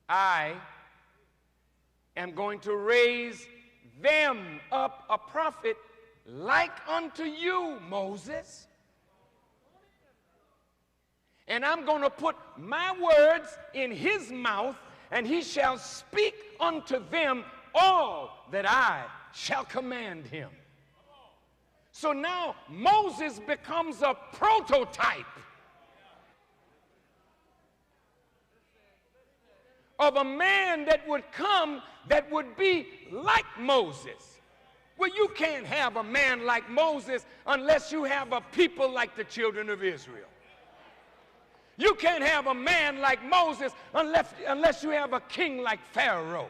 Speaker 1: I am going to raise them up a prophet like unto you, Moses. And I'm going to put my words in his mouth, and he shall speak unto them all that I shall command him. So now Moses becomes a prototype of a man that would come that would be like Moses. Well, you can't have a man like Moses unless you have a people like the children of Israel. You can't have a man like Moses unless you have a king like Pharaoh.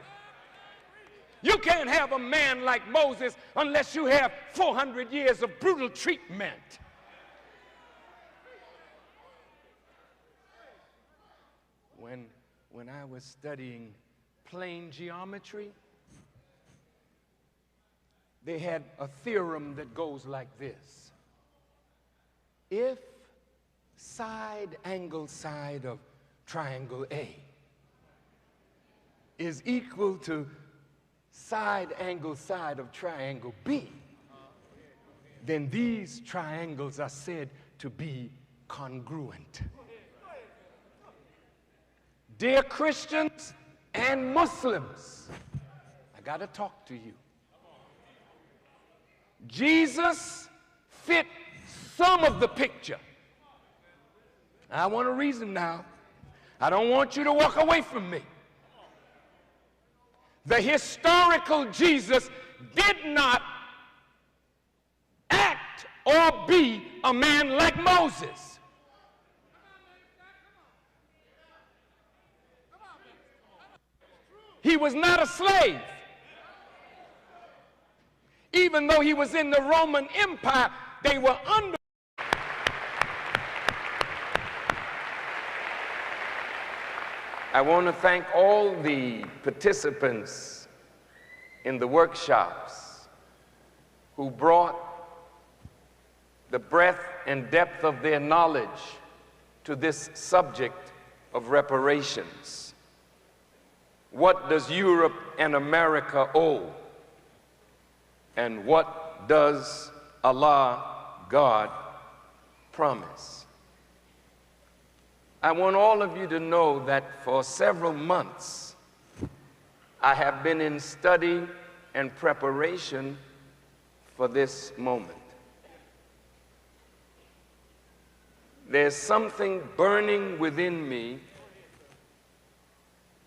Speaker 1: You can't have a man like Moses unless you have 400 years of brutal treatment. When I was studying plane geometry, they had a theorem that goes like this. If side angle side of triangle A is equal to side angle side of triangle B, then these triangles are said to be congruent. Dear Christians and Muslims, I got to talk to you. Jesus fit some of the picture. I want a reason now. I don't want you to walk away from me. The historical Jesus did not act or be a man like Moses. He was not a slave. Even though he was in the Roman Empire, they were under. I want to thank all the participants in the workshops who brought the breadth and depth of their knowledge to this subject of reparations. What does Europe and America owe? And what does Allah, God, promise? I want all of you to know that for several months, I have been in study and preparation for this moment. There's something burning within me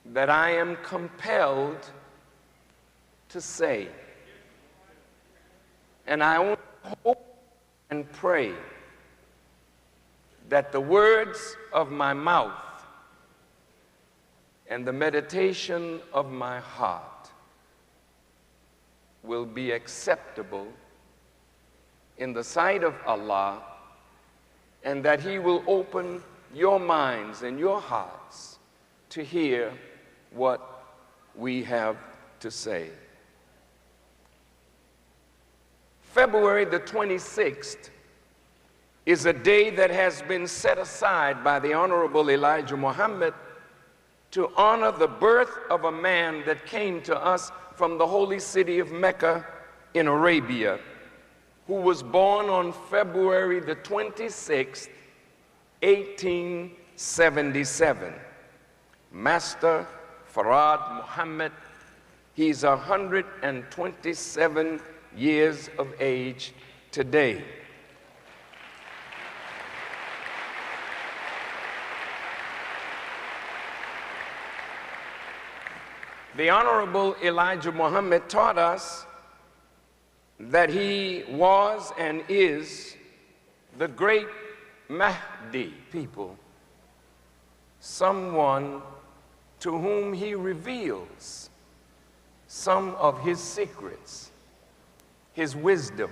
Speaker 1: that I am compelled to say. And I hope and pray that the words of my mouth and the meditation of my heart will be acceptable in the sight of Allah, and that He will open your minds and your hearts to hear what we have to say. February the 26th is a day that has been set aside by the Honorable Elijah Muhammad to honor the birth of a man that came to us from the holy city of Mecca in Arabia, who was born on February the 26th, 1877. Master Farad Muhammad. He's 127 years of age today. The Honorable Elijah Muhammad taught us that he was and is the great Mahdi people, someone to whom he reveals some of his secrets, his wisdom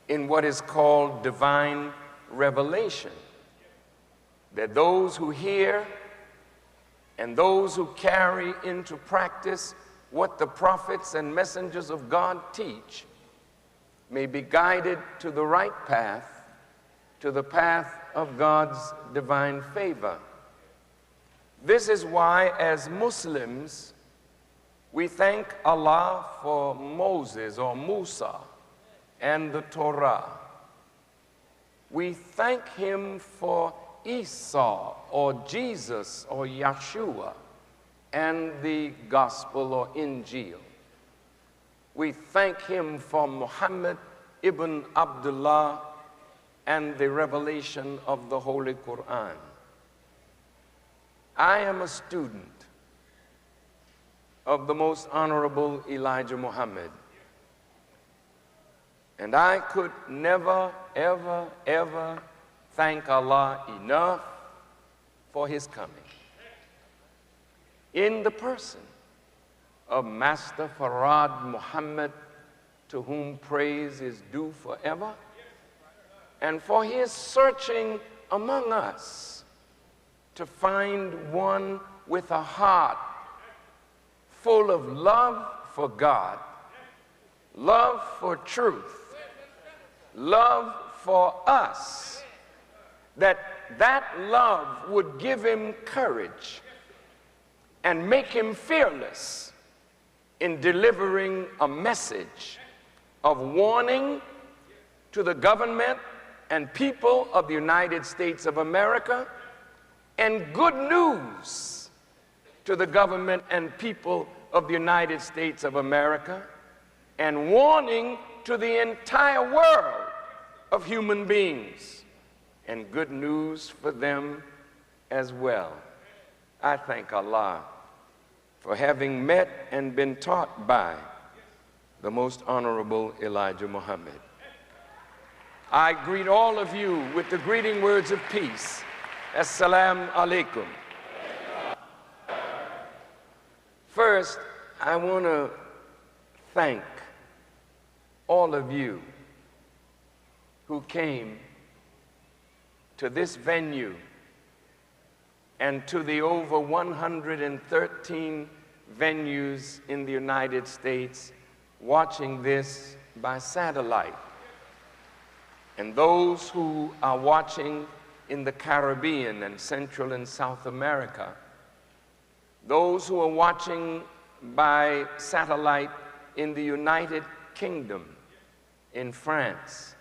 Speaker 1: in what is called divine revelation, that those who hear and those who carry into practice what the prophets and messengers of God teach may be guided to the right path, to the path of God's divine favor. This is why, as Muslims, we thank Allah for Moses or Musa and the Torah. We thank Him for Isa or Jesus or Yeshua and the Gospel or Injil. We thank Him for Muhammad ibn Abdullah and the revelation of the Holy Quran. I am a student of the Most Honorable Elijah Muhammad. And I could never, ever, ever thank Allah enough for his coming. In the person of Master Farad Muhammad, to whom praise is due forever, and for his searching among us to find one with a heart full of love for God, love for truth, love for us, that love would give him courage and make him fearless in delivering a message of warning to the government and people of the United States of America, and good news to the government and people of the United States of America, and warning to the entire world of human beings, and good news for them as well. I thank Allah for having met and been taught by the Most Honorable Elijah Muhammad. I greet all of you with the greeting words of peace. Assalamu alaikum. First, I want to thank all of you who came to this venue and to the over 113 venues in the United States watching this by satellite, and those who are watching in the Caribbean and Central and South America, those who are watching by satellite in the United Kingdom, in France,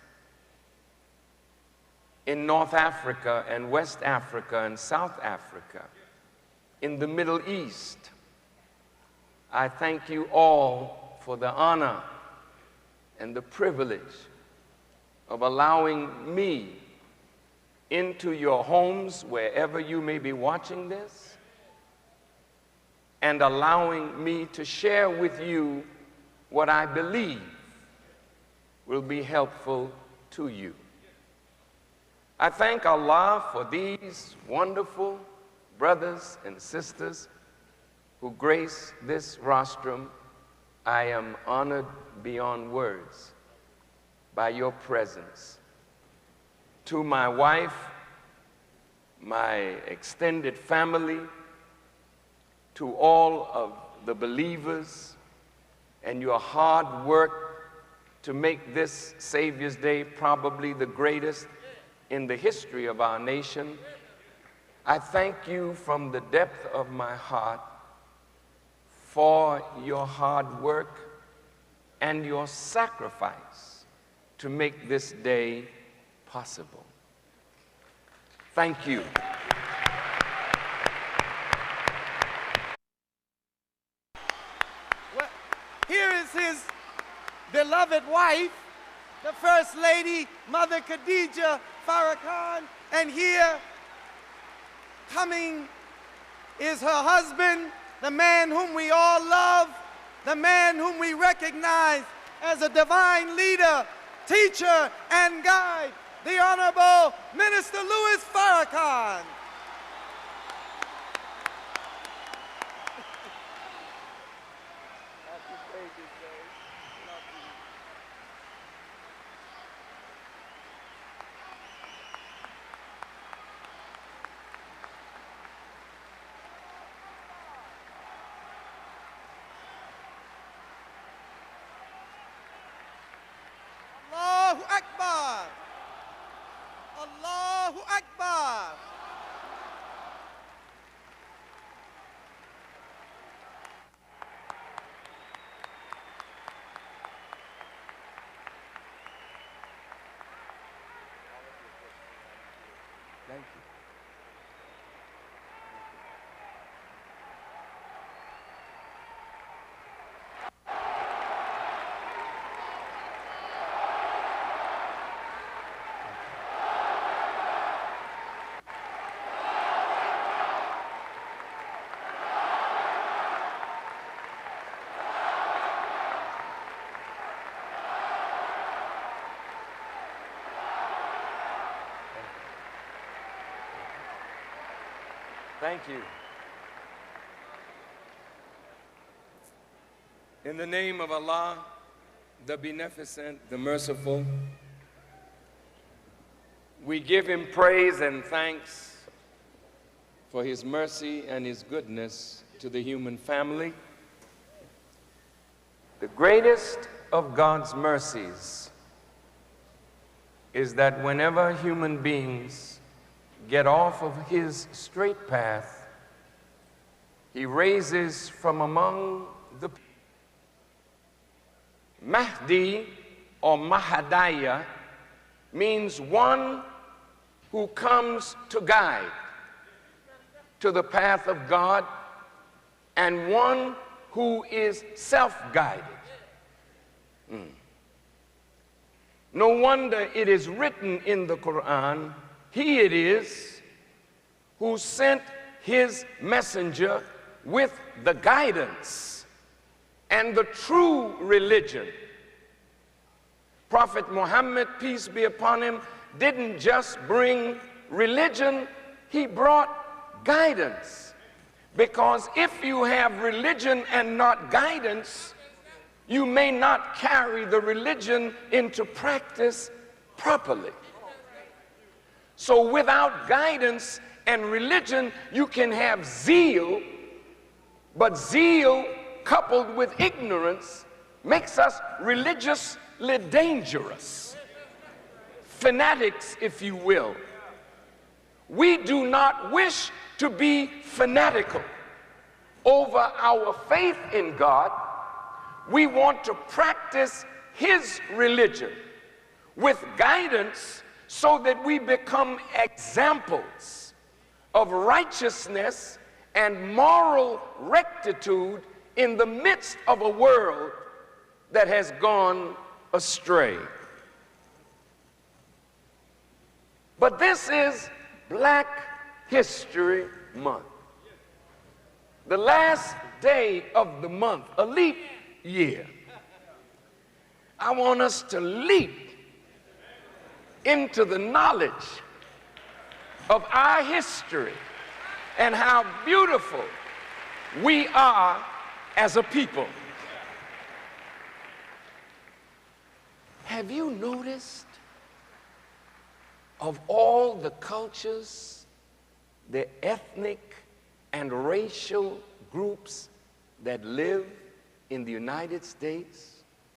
Speaker 1: in North Africa and West Africa and South Africa, in the Middle East. I thank you all for the honor and the privilege of allowing me into your homes, wherever you may be watching this, and allowing me to share with you what I believe will be helpful to you. I thank Allah for these wonderful brothers and sisters who grace this rostrum. I am honored beyond words by your presence. To my wife, my extended family, to all of the believers, and your hard work to make this Savior's Day probably the greatest in the history of our nation, I thank you from the depth of my heart for your hard work and your sacrifice to make this day possible. Thank you.
Speaker 2: Well, here is his beloved wife, the First Lady, Mother Khadija Farrakhan, and here coming is her husband, the man whom we all love, the man whom we recognize as a divine leader, teacher, and guide, the Honorable Minister Louis Farrakhan. Allahu Akbar! Allahu Akbar!
Speaker 1: Thank you. In the name of Allah, the Beneficent, the Merciful, we give him praise and thanks for his mercy and his goodness to the human family. The greatest of God's mercies is that whenever human beings get off of his straight path, he raises from among the people. Mahdi or Mahadaya means one who comes to guide to the path of God, and one who is self-guided. No wonder it is written in the Quran, he it is who sent his messenger with the guidance and the true religion. Prophet Muhammad, peace be upon him, didn't just bring religion, he brought guidance. Because if you have religion and not guidance, you may not carry the religion into practice properly. So without guidance and religion, you can have zeal, but zeal coupled with ignorance makes us religiously dangerous. Fanatics, if you will. We do not wish to be fanatical over our faith in God. We want to practice his religion with guidance so that we become examples of righteousness and moral rectitude in the midst of a world that has gone astray. But this is Black History Month. The last day of the month, a leap year. I want us to leap into the knowledge of our history and how beautiful we are as a people. Have you noticed of all the cultures, the ethnic and racial groups that live in the United States,